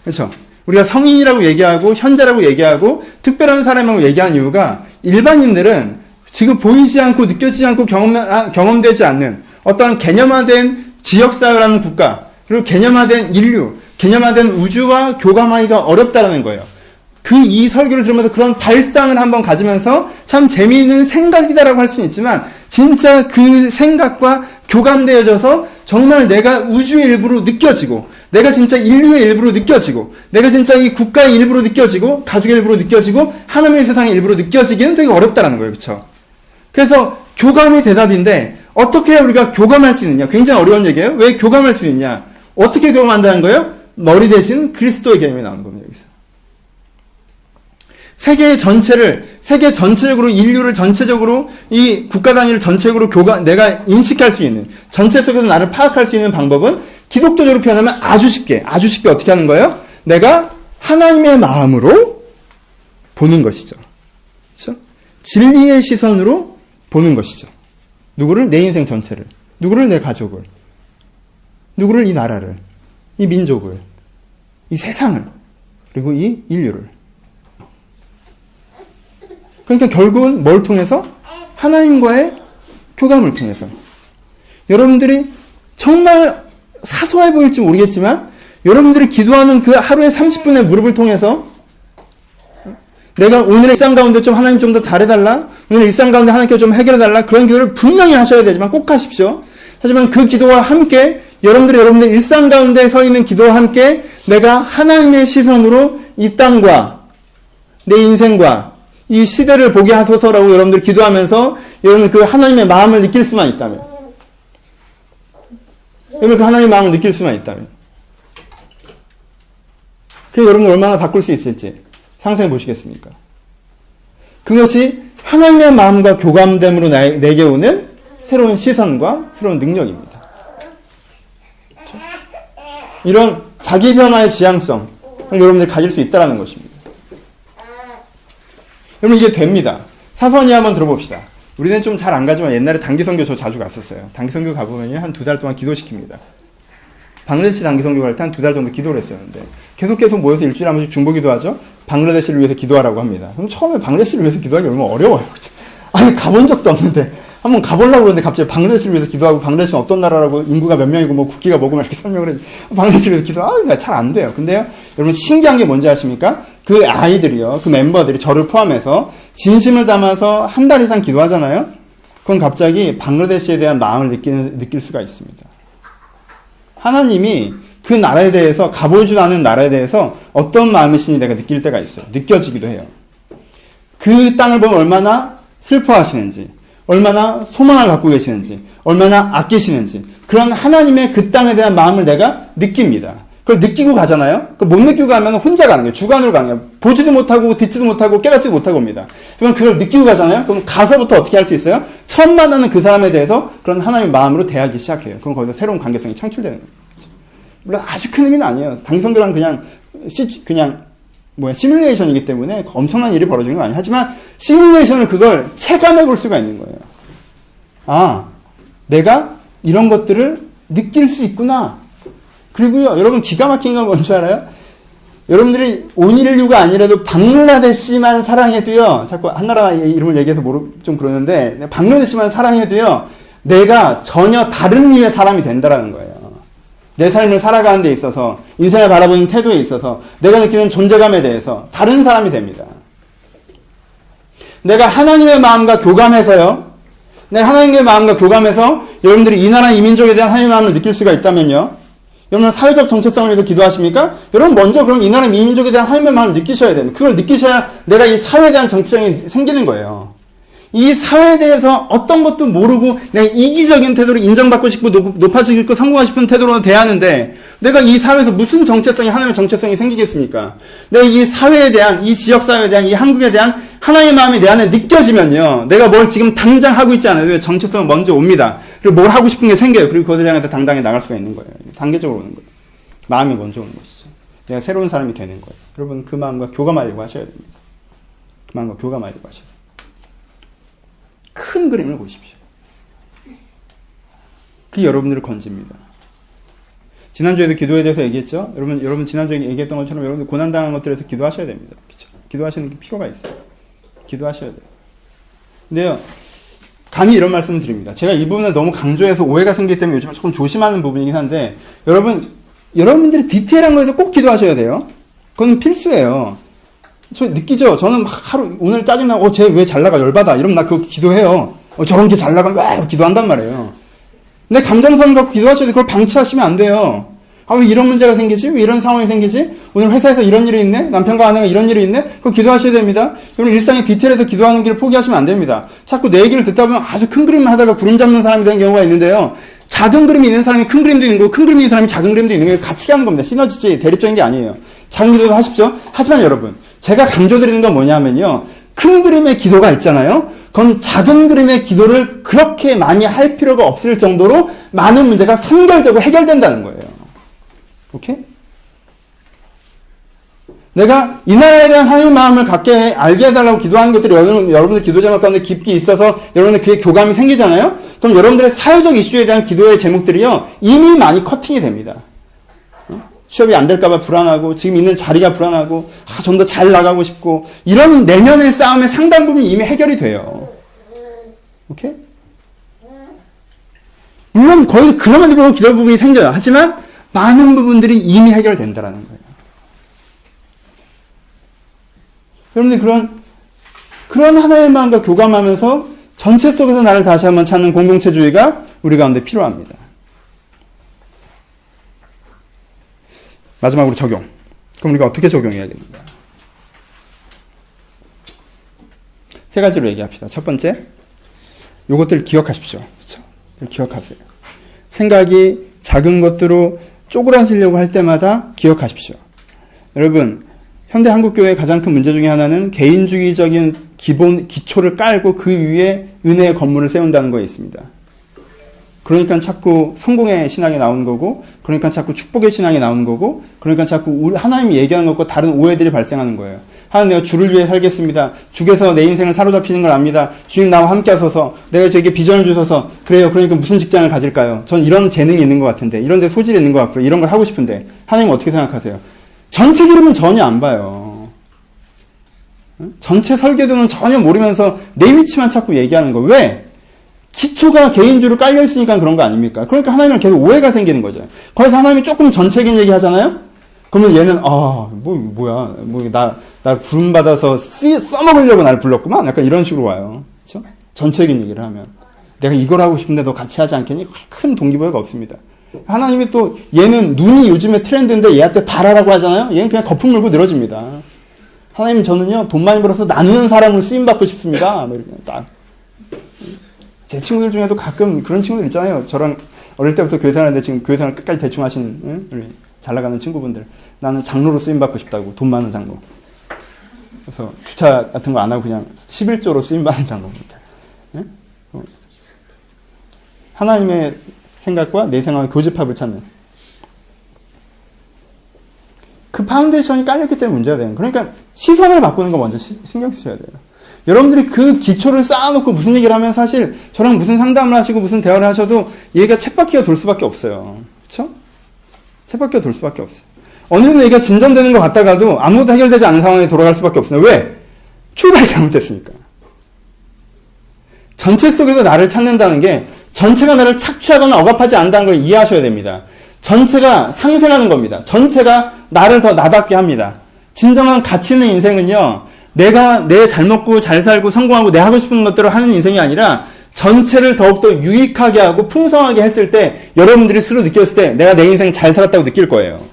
그렇죠? 우리가 성인이라고 얘기하고 현자라고 얘기하고 특별한 사람이라고 얘기하는 이유가 일반인들은 지금 보이지 않고 느껴지지 않고 경험되지 않는 어떠한 개념화된 지역사회라는 국가, 그리고 개념화된 인류, 개념화된 우주와 교감하기가 어렵다라는 거예요. 이 설교를 들으면서 그런 발상을 한번 가지면서 참 재미있는 생각이다라고 할 수는 있지만 진짜 그 생각과 교감되어져서 정말 내가 우주의 일부로 느껴지고 내가 진짜 인류의 일부로 느껴지고 내가 진짜 이 국가의 일부로 느껴지고 가족의 일부로 느껴지고 하나님의 세상의 일부로 느껴지기는 되게 어렵다라는 거예요. 그렇죠? 그래서 교감이 대답인데 어떻게 해야 우리가 교감할 수 있느냐? 굉장히 어려운 얘기예요. 왜 교감할 수 있냐? 어떻게 교감한다는 거예요? 머리 대신 그리스도의 개념이 나오는 겁니다. 여기서. 세계 전체적으로 인류를 전체적으로 이 국가 단위를 전체적으로 내가 인식할 수 있는 전체 속에서 나를 파악할 수 있는 방법은 기독교적으로 표현하면 아주 쉽게 어떻게 하는 거예요? 내가 하나님의 마음으로 보는 것이죠. 그렇죠? 진리의 시선으로 보는 것이죠. 누구를? 내 인생 전체를. 누구를? 내 가족을. 누구를? 이 나라를. 이 민족을. 이 세상을. 그리고 이 인류를. 그러니까 결국은 뭘 통해서? 하나님과의 교감을 통해서. 여러분들이 정말 사소해 보일지 모르겠지만 여러분들이 기도하는 그 하루에 30분의 무릎을 통해서 내가 오늘의 일상 가운데 좀 하나님 좀 더 잘해달라, 오늘 일상 가운데 하나님께 좀 해결해달라, 그런 기도를 분명히 하셔야 되지만 꼭 하십시오. 하지만 그 기도와 함께 여러분들 일상 가운데 서 있는 기도와 함께 내가 하나님의 시선으로 이 땅과 내 인생과 이 시대를 보게 하소서라고 여러분들 기도하면서 여러분 그 하나님의 마음을 느낄 수만 있다면, 여러분 그 하나님의 마음을 느낄 수만 있다면, 그게 여러분들 얼마나 바꿀 수 있을지 상상해 보시겠습니까? 그것이 하나님의 마음과 교감됨으로 내게 오는 새로운 시선과 새로운 능력입니다. 그렇죠? 이런 자기 변화의 지향성을 여러분들이 가질 수 있다는 것입니다. 여러분 이게 됩니다. 사선이 한번 들어봅시다. 우리는 좀 잘 안 가지만 옛날에 단기선교 저 자주 갔었어요. 단기선교 가보면 한 2달 동안 기도시킵니다. 방글라데시 단기선교 갈 때 한 2달 정도 기도를 했었는데 계속 모여서 일주일에 한 번씩 중보기도 하죠. 방글라데시를 위해서 기도하라고 합니다. 그럼 처음에 방글라데시를 위해서 기도하기 얼마나 어려워요. 그치? 아니 가본 적도 없는데 한번 가보려고 그러는데 갑자기 방글라데시를 위해서 기도하고 방글라데시는 어떤 나라라고 인구가 몇 명이고 뭐 국기가 뭐고 이렇게 설명을 해서 방글라데시를 위해서 기도하고 잘 안 돼요. 근데요 여러분 신기한 게 뭔지 아십니까? 그 아이들이요, 그 멤버들이 저를 포함해서 진심을 담아서 한 달 이상 기도하잖아요. 그건 갑자기 방글라데시에 대한 마음을 느낄 수가 있습니다. 하나님이 그 나라에 대해서, 가보지도 않은 나라에 대해서 어떤 마음이신지 내가 느낄 때가 있어요. 느껴지기도 해요. 그 땅을 보면 얼마나 슬퍼하시는지, 얼마나 소망을 갖고 계시는지, 얼마나 아끼시는지, 그런 하나님의 그 땅에 대한 마음을 내가 느낍니다. 그걸 느끼고 가잖아요. 못 느끼고 가면 혼자 가는 거예요. 주관으로 가는 거예요. 보지도 못하고 듣지도 못하고 깨닫지도 못하고 옵니다. 그러면 그걸 느끼고 가잖아요. 그럼 가서부터 어떻게 할 수 있어요? 처음 만나는 그 사람에 대해서 그런 하나님의 마음으로 대하기 시작해요. 그럼 거기서 새로운 관계성이 창출되는 거예요. 물론 아주 큰 의미는 아니에요. 당성들은 그냥 시뮬레이션이기 때문에 엄청난 일이 벌어지는 건 아니에요. 하지만 시뮬레이션을 그걸 체감해 볼 수가 있는 거예요. 아, 내가 이런 것들을 느낄 수 있구나. 그리고요, 여러분 기가 막힌 건 뭔지 알아요? 여러분들이 온 인류가 아니라도 방글라데시만 사랑해도요, 자꾸 한 나라 이름을 얘기해서 좀 그러는데, 방글라데시만 사랑해도요, 내가 전혀 다른 류의 사람이 된다라는 거예요. 내 삶을 살아가는 데 있어서, 인생을 바라보는 태도에 있어서, 내가 느끼는 존재감에 대해서 다른 사람이 됩니다. 내가 하나님의 마음과 교감해서요, 내가 하나님의 마음과 교감해서 여러분들이 이 나라 이 민족에 대한 하나님의 마음을 느낄 수가 있다면요, 여러분 사회적 정체성을 위해서 기도하십니까? 여러분 먼저 그럼 이 나라 이 민족에 대한 하나님의 마음을 느끼셔야 됩니다. 그걸 느끼셔야 내가 이 사회에 대한 정체성이 생기는 거예요. 이 사회에 대해서 어떤 것도 모르고 내가 이기적인 태도로 인정받고 싶고 높아지고 싶고 성공하고 싶은 태도로 대하는데 내가 이 사회에서 무슨 정체성이 하나님의 정체성이 생기겠습니까? 내가 이 사회에 대한 이 지역사회에 대한 이 한국에 대한 하나님의 마음이 내 안에 느껴지면요, 내가 뭘 지금 당장 하고 있지 않아요. 왜? 정체성은 먼저 옵니다. 그리고 뭘 하고 싶은 게 생겨요. 그리고 그것을 향해서 당당히 나갈 수가 있는 거예요. 단계적으로 오는 거예요. 마음이 먼저 오는 것이죠. 내가 새로운 사람이 되는 거예요. 여러분 그 마음과 교감하려고 하셔야 됩니다. 그 마음과 교감하려고 하셔야 돼요. 큰 그림을 보십시오. 그게 여러분들을 건집니다. 지난주에도 기도에 대해서 얘기했죠? 여러분 지난주에 얘기했던 것처럼 여러분들 고난당한 것들에서 기도하셔야 됩니다. 그렇죠? 기도하시는 필요가 있어요. 기도하셔야 돼요. 근데요, 감히 이런 말씀을 드립니다. 제가 이 부분을 너무 강조해서 오해가 생기기 때문에 요즘 조금 조심하는 부분이긴 한데, 여러분들이 디테일한 거에서 꼭 기도하셔야 돼요. 그건 필수예요. 저 느끼죠? 저는 막 오늘 짜증나고, 쟤 왜 잘 나가? 열받아. 이러면 나 그거 기도해요. 저런 게 잘 나가면 와! 기도한단 말이에요. 근데 감정성 갖고 기도하셔야 돼요. 그걸 방치하시면 안 돼요. 아, 왜 이런 문제가 생기지? 왜 이런 상황이 생기지? 오늘 회사에서 이런 일이 있네? 남편과 아내가 이런 일이 있네? 그거 기도하셔야 됩니다. 여러분 일상의 디테일에서 기도하는 길을 포기하시면 안 됩니다. 자꾸 내 얘기를 듣다 보면 아주 큰 그림만 하다가 구름 잡는 사람이 되는 경우가 있는데요. 작은 그림이 있는 사람이 큰 그림도 있는 거고, 큰 그림이 있는 사람이 작은 그림도 있는 거예요. 같이 가는 겁니다. 시너지지, 대립적인 게 아니에요. 작은 기도도 하십시오. 하지만 여러분, 제가 강조드리는 건 뭐냐면요, 큰 그림의 기도가 있잖아요. 그건 작은 그림의 기도를 그렇게 많이 할 필요가 없을 정도로 많은 문제가 선결적으로 해결된다는 거예요. 오케이? 내가 이 나라에 대한 하나님의 마음을 갖게 알게 해달라고 기도하는 것들이 여러분들 기도 제목 가운데 깊이 있어서 여러분들 귀에 교감이 생기잖아요? 그럼 여러분들의 사회적 이슈에 대한 기도의 제목들이요, 이미 많이 커팅이 됩니다. 취업이 안 될까봐 불안하고, 지금 있는 자리가 불안하고, 좀 더 잘 나가고 싶고, 이런 내면의 싸움의 상당 부분이 이미 해결이 돼요. 오케이? 물론 거기서 그나마도 불구하고 기도 부분이 생겨요. 하지만 많은 부분들이 이미 해결된다라는 거예요. 여러분들 그런 하나의 마음과 교감하면서 전체 속에서 나를 다시 한번 찾는 공동체주의가 우리 가운데 필요합니다. 마지막으로 적용. 그럼 우리가 어떻게 적용해야겠는가? 세 가지로 얘기합시다. 첫 번째, 요것들 기억하십시오. 그렇죠? 기억하세요. 생각이 작은 것들로 쪼그라지려고 할 때마다 기억하십시오. 여러분, 현대 한국교회의 가장 큰 문제 중에 하나는 개인주의적인 기초를 깔고 그 위에 은혜의 건물을 세운다는 거에 있습니다. 그러니까 자꾸 성공의 신앙이 나오는 거고, 그러니까 자꾸 축복의 신앙이 나오는 거고, 그러니까 자꾸 하나님이 얘기하는 것과 다른 오해들이 발생하는 거예요. 하나님, 내가 주를 위해 살겠습니다. 주께서 내 인생을 사로잡히는 걸 압니다. 주님 나와 함께 하소서. 내가 저에게 비전을 주셔서. 그래요. 그러니까 무슨 직장을 가질까요? 전 이런 재능이 있는 것 같은데, 이런 데 소질이 있는 것 같고요. 이런 걸 하고 싶은데. 하나님 어떻게 생각하세요? 전체 그림은 전혀 안 봐요. 전체 설계도는 전혀 모르면서 내 위치만 찾고 얘기하는 거. 왜? 기초가 개인주로 깔려있으니까 그런 거 아닙니까? 그러니까 하나님은 계속 오해가 생기는 거죠. 거기서 하나님이 조금 전체적인 얘기 하잖아요? 그러면 얘는, 나 부름받아서 써먹으려고 날 불렀구만? 약간 이런 식으로 와요. 그쵸? 전체적인 얘기를 하면. 내가 이걸 하고 싶은데 너 같이 하지 않겠니? 큰 동기부여가 없습니다. 하나님이 또, 얘는 눈이 요즘에 트렌드인데 얘한테 바라라고 하잖아요? 얘는 그냥 거품 물고 늘어집니다. 하나님, 저는요, 돈 많이 벌어서 나누는 사람으로 쓰임받고 싶습니다. 뭐 이렇게 딱. 제 친구들 중에도 가끔 그런 친구들 있잖아요. 저랑 어릴 때부터 교회 생활하는데 지금 교회 생활 끝까지 대충 하신 응? 우리 잘 나가는 친구분들. 나는 장로로 쓰임받고 싶다고. 돈 많은 장로. 그래서 주차 같은 거 안 하고 그냥 11조로 쓰임받는 장로. 응? 하나님의 생각과 내 생각의 교집합을 찾는. 그 파운데이션이 깔렸기 때문에 문제가 되는 거예요. 그러니까 시선을 바꾸는 거 먼저 신경 쓰셔야 돼요. 여러분들이 그 기초를 쌓아놓고 무슨 얘기를 하면 사실 저랑 무슨 상담을 하시고 무슨 대화를 하셔도 얘가 쳇바퀴가 돌 수밖에 없어요. 그렇죠? 쳇바퀴가 돌 수밖에 없어요. 어느 정도 얘기가 진전되는 것 같다가도 아무것도 해결되지 않은 상황에 돌아갈 수밖에 없어요. 왜? 출발이 잘못됐으니까. 전체 속에서 나를 찾는다는 게 전체가 나를 착취하거나 억압하지 않는다는 걸 이해하셔야 됩니다. 전체가 상생하는 겁니다. 전체가 나를 더 나답게 합니다. 진정한 가치 있는 인생은요, 내가 잘 먹고 잘 살고 성공하고 내 하고 싶은 것들을 하는 인생이 아니라 전체를 더욱더 유익하게 하고 풍성하게 했을 때 여러분들이 스스로 느꼈을 때 내가 내 인생 잘 살았다고 느낄 거예요.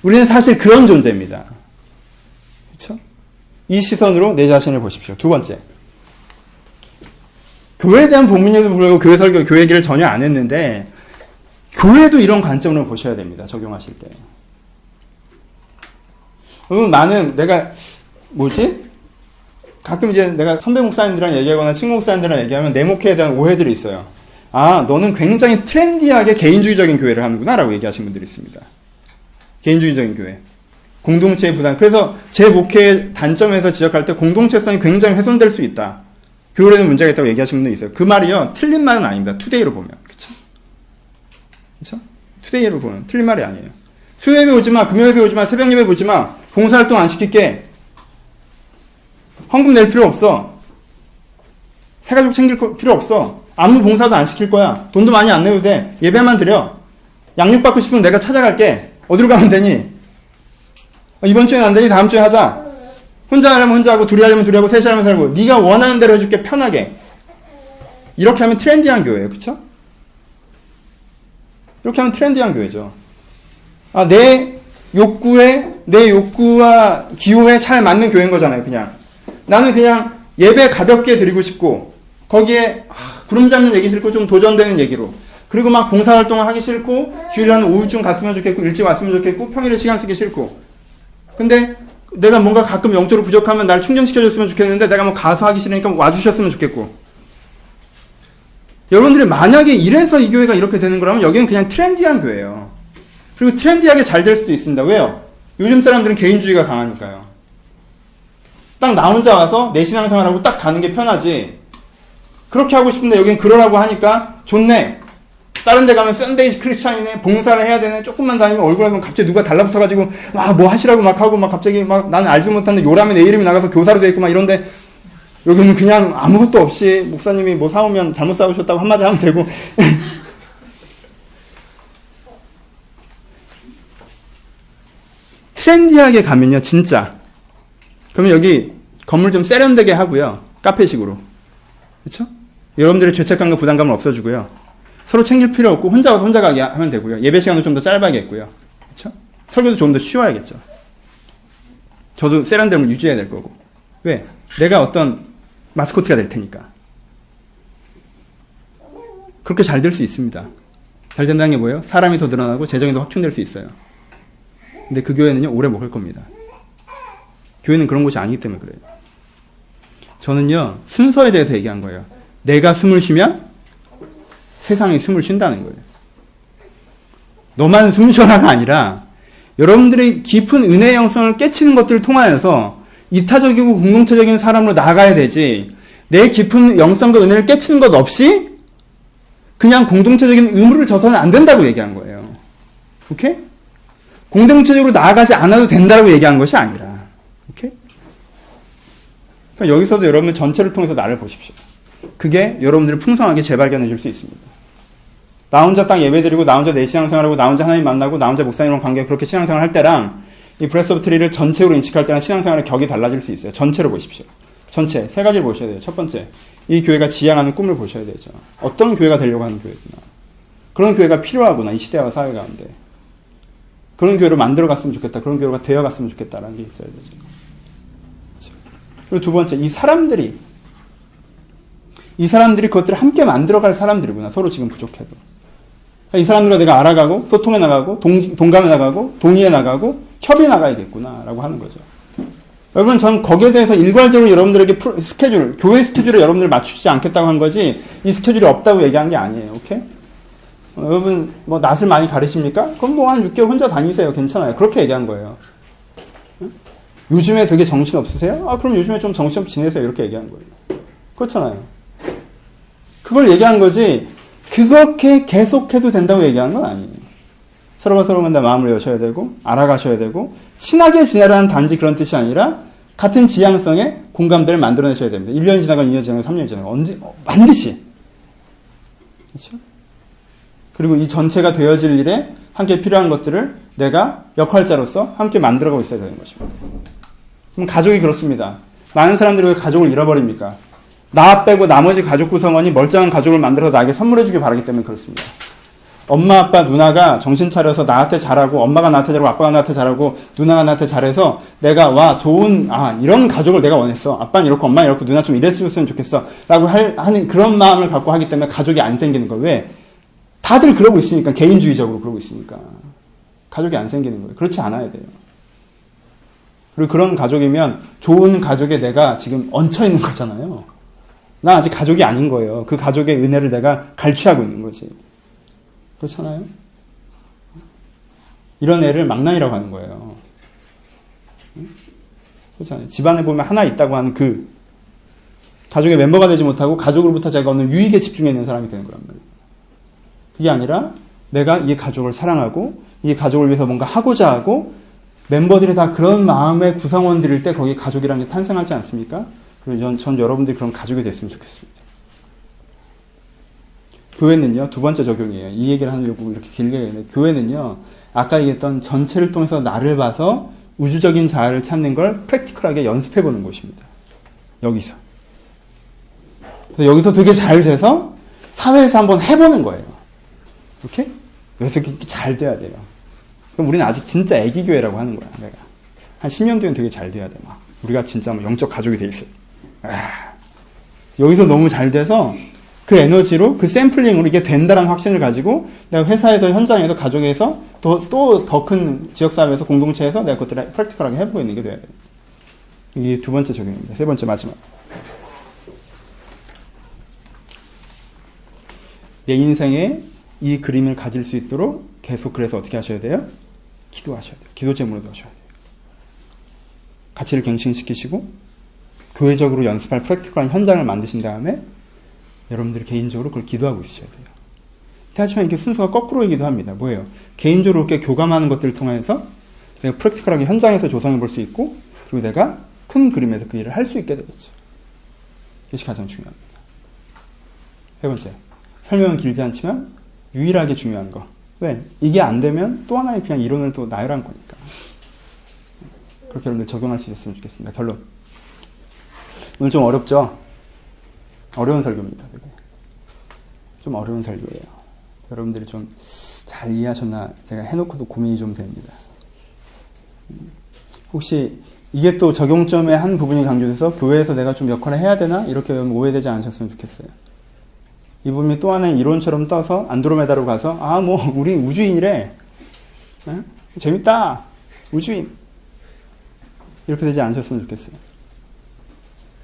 우리는 사실 그런 존재입니다. 그렇죠? 이 시선으로 내 자신을 보십시오. 두 번째. 교회에 대한 복문에도 불구하고 교회 설교, 교회 얘기를 전혀 안 했는데 교회도 이런 관점으로 보셔야 됩니다. 적용하실 때. 많은 가끔 이제 내가 선배 목사님들이랑 얘기하거나 친구 목사님들이랑 얘기하면 내 목회에 대한 오해들이 있어요. 아, 너는 굉장히 트렌디하게 개인주의적인 교회를 하는구나 라고 얘기하시는 분들이 있습니다. 개인주의적인 교회. 공동체의 부담. 그래서 제 목회의 단점에서 지적할 때 공동체성이 굉장히 훼손될 수 있다. 교회에는 문제가 있다고 얘기하시는 분도 있어요. 그 말이요, 틀린 말은 아닙니다. 투데이로 보면. 그쵸? 투데이로 보면. 틀린 말이 아니에요. 수요예배 오지 마, 금요예배 오지 마, 새벽 예배 보지 마, 봉사활동 안 시킬게. 헌금 낼 필요 없어. 새가족 챙길 필요 없어. 아무 봉사도 안 시킬 거야. 돈도 많이 안 내도 돼. 예배만 드려. 양육 받고 싶으면 내가 찾아갈게. 어디로 가면 되니? 이번 주엔 안 되니 다음 주에 하자. 혼자 하려면 혼자 하고 둘이 하려면 둘이 하고 셋이 하려면 살고 네가 원하는 대로 해줄게. 편하게. 이렇게 하면 트렌디한 교회예요. 그쵸? 이렇게 하면 트렌디한 교회죠. 아, 내 욕구와 기호에 잘 맞는 교회인 거잖아요. 그냥 나는 그냥 예배 가볍게 드리고 싶고 거기에 구름 잡는 얘기 싫고 좀 도전되는 얘기로, 그리고 막 봉사활동을 하기 싫고 주일에 한 오후쯤 갔으면 좋겠고 일찍 왔으면 좋겠고 평일에 시간 쓰기 싫고, 근데 내가 뭔가 가끔 영적으로 부족하면 날 충전시켜줬으면 좋겠는데 내가 뭐 가서 하기 싫으니까 와주셨으면 좋겠고. 여러분들이 만약에 이래서 이 교회가 이렇게 되는 거라면 여기는 그냥 트렌디한 교회예요. 그리고 트렌디하게 잘 될 수도 있습니다. 왜요? 요즘 사람들은 개인주의가 강하니까요. 딱 나 혼자 와서 내 신앙생활하고 딱 가는 게 편하지. 그렇게 하고 싶은데 여긴 그러라고 하니까 좋네. 다른 데 가면 썬데이 크리스찬이네. 봉사를 해야 되네. 조금만 다니면 얼굴 하면 갑자기 누가 달라붙어가지고 뭐 하시라고 막 하고 막 갑자기 막 나는 알지 못하는 요람에 내 이름이 나가서 교사로 돼 있고 막 이런데, 여기는 그냥 아무것도 없이 목사님이 뭐 사오면 잘못 사오셨다고 한마디 하면 되고. 트렌디하게 가면요, 진짜. 그러면 여기 건물 좀 세련되게 하고요. 카페식으로. 그렇죠? 여러분들의 죄책감과 부담감을 없애주고요. 서로 챙길 필요 없고 혼자 와서 혼자 가게 하면 되고요. 예배 시간도 좀 더 짧아야겠고요. 그렇죠? 설교도 좀 더 쉬워야겠죠. 저도 세련됨을 유지해야 될 거고. 왜? 내가 어떤 마스코트가 될 테니까. 그렇게 잘 될 수 있습니다. 잘 된다는 게 뭐예요? 사람이 더 늘어나고 재정이 더 확충될 수 있어요. 근데 그 교회는요, 오래 먹을 겁니다. 교회는 그런 곳이 아니기 때문에 그래요. 저는요, 순서에 대해서 얘기한 거예요. 내가 숨을 쉬면 세상이 숨을 쉰다는 거예요. 너만 숨 쉬어라가 아니라 여러분들의 깊은 은혜의 영성을 깨치는 것들을 통하여서 이타적이고 공동체적인 사람으로 나아가야 되지, 내 깊은 영성과 은혜를 깨치는 것 없이 그냥 공동체적인 의무를 져서는 안 된다고 얘기한 거예요. 오케이? 공동체적으로 나아가지 않아도 된다고 얘기한 것이 아니라. 오케이? 그러니까 여기서도 여러분 전체를 통해서 나를 보십시오. 그게 여러분들을 풍성하게 재발견해 줄 수 있습니다. 나 혼자 딱 예배드리고 나 혼자 내 신앙생활하고 나 혼자 하나님 만나고 나 혼자 목사님이랑 관계 그렇게 신앙생활 할 때랑 이 브레스 오브 트리를 전체로 인식할 때랑 신앙생활의 격이 달라질 수 있어요. 전체로 보십시오. 전체 세 가지를 보셔야 돼요. 첫 번째, 이 교회가 지향하는 꿈을 보셔야 되죠. 어떤 교회가 되려고 하는 교회구나. 그런 교회가 필요하구나, 이 시대와 사회 가운데. 그런 교회로 만들어 갔으면 좋겠다. 그런 교회가 되어 갔으면 좋겠다라는 게 있어야 되죠. 그렇죠. 그리고 두 번째, 이 사람들이 그것들을 함께 만들어갈 사람들이구나. 서로 지금 부족해도. 이 사람들과 내가 알아가고 소통해 나가고 동감해 나가고 동의해 나가고 협의해 나가야겠구나라고 하는 거죠. 여러분, 전 거기에 대해서 일괄적으로 여러분들에게 스케줄, 교회 스케줄에 여러분들을 맞추지 않겠다고 한 거지, 이 스케줄이 없다고 얘기한 게 아니에요. 오케이? 여러분, 뭐, 낯을 많이 가리십니까? 그럼 뭐, 한 6개월 혼자 다니세요. 괜찮아요. 그렇게 얘기한 거예요. 요즘에 되게 정신 없으세요? 아, 그럼 요즘에 좀 정신없이 지내세요. 이렇게 얘기한 거예요. 그렇잖아요. 그걸 얘기한 거지, 그렇게 계속해도 된다고 얘기한 건 아니에요. 서로가 서로가 마음을 여셔야 되고, 알아가셔야 되고, 친하게 지내라는 단지 그런 뜻이 아니라, 같은 지향성의 공감대를 만들어내셔야 됩니다. 1년 지나가고 2년 지나가고 3년 지나가고, 반드시. 그렇죠? 그리고 이 전체가 되어질 일에 함께 필요한 것들을 내가 역할자로서 함께 만들어가고 있어야 되는 것입니다. 그럼 가족이 그렇습니다. 많은 사람들이 왜 가족을 잃어버립니까? 나 빼고 나머지 가족 구성원이 멀쩡한 가족을 만들어서 나에게 선물해주길 바라기 때문에 그렇습니다. 엄마, 아빠, 누나가 정신 차려서 나한테 잘하고, 엄마가 나한테 잘하고, 아빠가 나한테 잘하고, 누나가 나한테 잘해서, 내가, 좋은, 이런 가족을 내가 원했어. 아빠는 이렇고, 엄마는 이렇고, 누나 좀 이랬으면 좋겠어. 라고 하는 그런 마음을 갖고 하기 때문에 가족이 안 생기는 거예요. 왜? 다들 그러고 있으니까, 개인주의적으로 그러고 있으니까. 가족이 안 생기는 거예요. 그렇지 않아야 돼요. 그리고 그런 가족이면, 좋은 가족에 내가 지금 얹혀 있는 거잖아요. 나 아직 가족이 아닌 거예요. 그 가족의 은혜를 내가 갈취하고 있는 거지. 그렇잖아요? 이런 애를 망난이라고 하는 거예요. 그렇잖아요. 집안에 보면 하나 있다고 하는 그 가족의 멤버가 되지 못하고 가족으로부터 자기가 얻는 유익에 집중해 있는 사람이 되는 거란 말이에요. 그게 아니라 내가 이 가족을 사랑하고 이 가족을 위해서 뭔가 하고자 하고 멤버들이 다 그런 마음의 구성원들일 때 거기 가족이라는 게 탄생하지 않습니까? 그리고 전 여러분들이 그런 가족이 됐으면 좋겠습니다. 교회는요, 두 번째 적용이에요. 이 얘기를 하려고 이렇게 길게 얘기했는데, 교회는요, 아까 얘기했던 전체를 통해서 나를 봐서 우주적인 자아를 찾는 걸 프랙티컬하게 연습해보는 곳입니다. 여기서. 그래서 여기서 되게 잘 돼서 사회에서 한번 해보는 거예요. 이렇게? 여기서 이렇게 잘 돼야 돼요. 그럼 우리는 아직 진짜 애기교회라고 하는 거야, 내가. 한 10년 뒤엔 되게 잘 돼야 돼, 막. 우리가 진짜 뭐 영적 가족이 돼 있어요. 여기서 너무 잘 돼서 그 에너지로, 그 샘플링으로 이게 된다라는 확신을 가지고 내가 회사에서, 현장에서, 가족에서 또 더 큰 지역사회에서, 공동체에서 내가 그것들을 프랙티컬하게 해보고 있는 게 돼야 돼요. 이게 두 번째 적용입니다. 세 번째 마지막. 내 인생에 이 그림을 가질 수 있도록 계속 그래서 어떻게 하셔야 돼요? 기도하셔야 돼요. 기도 제물로 하셔야 돼요. 가치를 갱신시키시고 교회적으로 연습할 프랙티컬한 현장을 만드신 다음에 여러분들이 개인적으로 그걸 기도하고 있으셔야 돼요. 하지만 이게 순서가 거꾸로이기도 합니다. 뭐예요? 개인적으로 이렇게 교감하는 것들을 통해서 내가 프랙티컬하게 현장에서 조성해 볼 수 있고, 그리고 내가 큰 그림에서 그 일을 할 수 있게 되겠죠. 이것이 가장 중요합니다. 세 번째, 설명은 길지 않지만 유일하게 중요한 거. 왜? 이게 안 되면 또 하나의 그냥 이론을 또 나열한 거니까. 그렇게 여러분들 적용할 수 있었으면 좋겠습니다. 결론. 오늘 좀 어렵죠? 어려운 설교입니다. 되게. 좀 어려운 설교예요. 여러분들이 좀 잘 이해하셨나 제가 해놓고도 고민이 좀 됩니다. 혹시 이게 또 적용점의 한 부분이 강조돼서 교회에서 내가 좀 역할을 해야 되나? 이렇게 오해되지 않으셨으면 좋겠어요. 이 부분이 또 하나의 이론처럼 떠서 안드로메다로 가서 우리 우주인이래. 재밌다. 우주인. 이렇게 되지 않으셨으면 좋겠어요.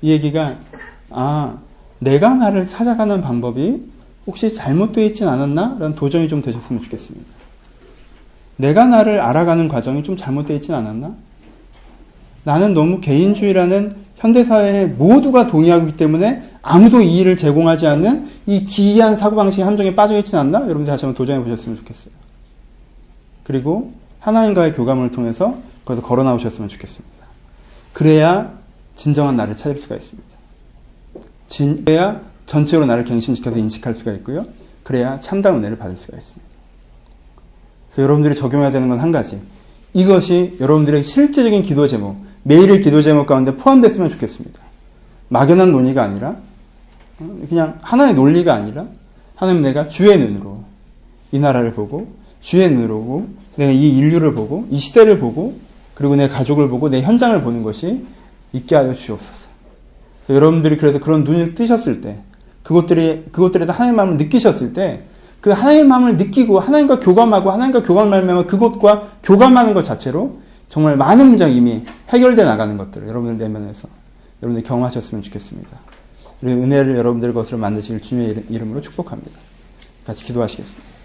이 얘기가 내가 나를 찾아가는 방법이 혹시 잘못되어 있진 않았나? 라는 도전이 좀 되셨으면 좋겠습니다. 내가 나를 알아가는 과정이 좀 잘못되어 있진 않았나? 나는 너무 개인주의라는 현대사회에 모두가 동의하고 있기 때문에 아무도 이 일을 제공하지 않는 이 기이한 사고방식의 함정에 빠져 있진 않나? 여러분들 다시 한번 도전해 보셨으면 좋겠어요. 그리고 하나님과의 교감을 통해서 거기서 걸어 나오셨으면 좋겠습니다. 그래야 진정한 나를 찾을 수가 있습니다. 그래야 전체로 나를 갱신시켜서 인식할 수가 있고요. 그래야 참다운 은혜를 받을 수가 있습니다. 그래서 여러분들이 적용해야 되는 건 한 가지. 이것이 여러분들의 실제적인 기도 제목, 매일의 기도 제목 가운데 포함됐으면 좋겠습니다. 막연한 논의가 아니라, 그냥 하나의 논리가 아니라, 하나님 내가 주의 눈으로 이 나라를 보고, 주의 눈으로 보고, 내가 이 인류를 보고, 이 시대를 보고, 그리고 내 가족을 보고, 내 현장을 보는 것이 있게 하여 주옵소서. 여러분들이 그래서 그런 눈을 뜨셨을 때, 그것들에 대한 하나님의 마음을 느끼셨을 때, 그 하나님의 마음을 느끼고 하나님과 교감하고 하나님과 교감을 말미암아 그곳과 교감하는 것 자체로 정말 많은 문제가 이미 해결돼 나가는 것들을 여러분들 내면에서 여러분들 경험하셨으면 좋겠습니다. 우리 은혜를 여러분들 것으로 만드시길 주님의 이름으로 축복합니다. 같이 기도하시겠습니다.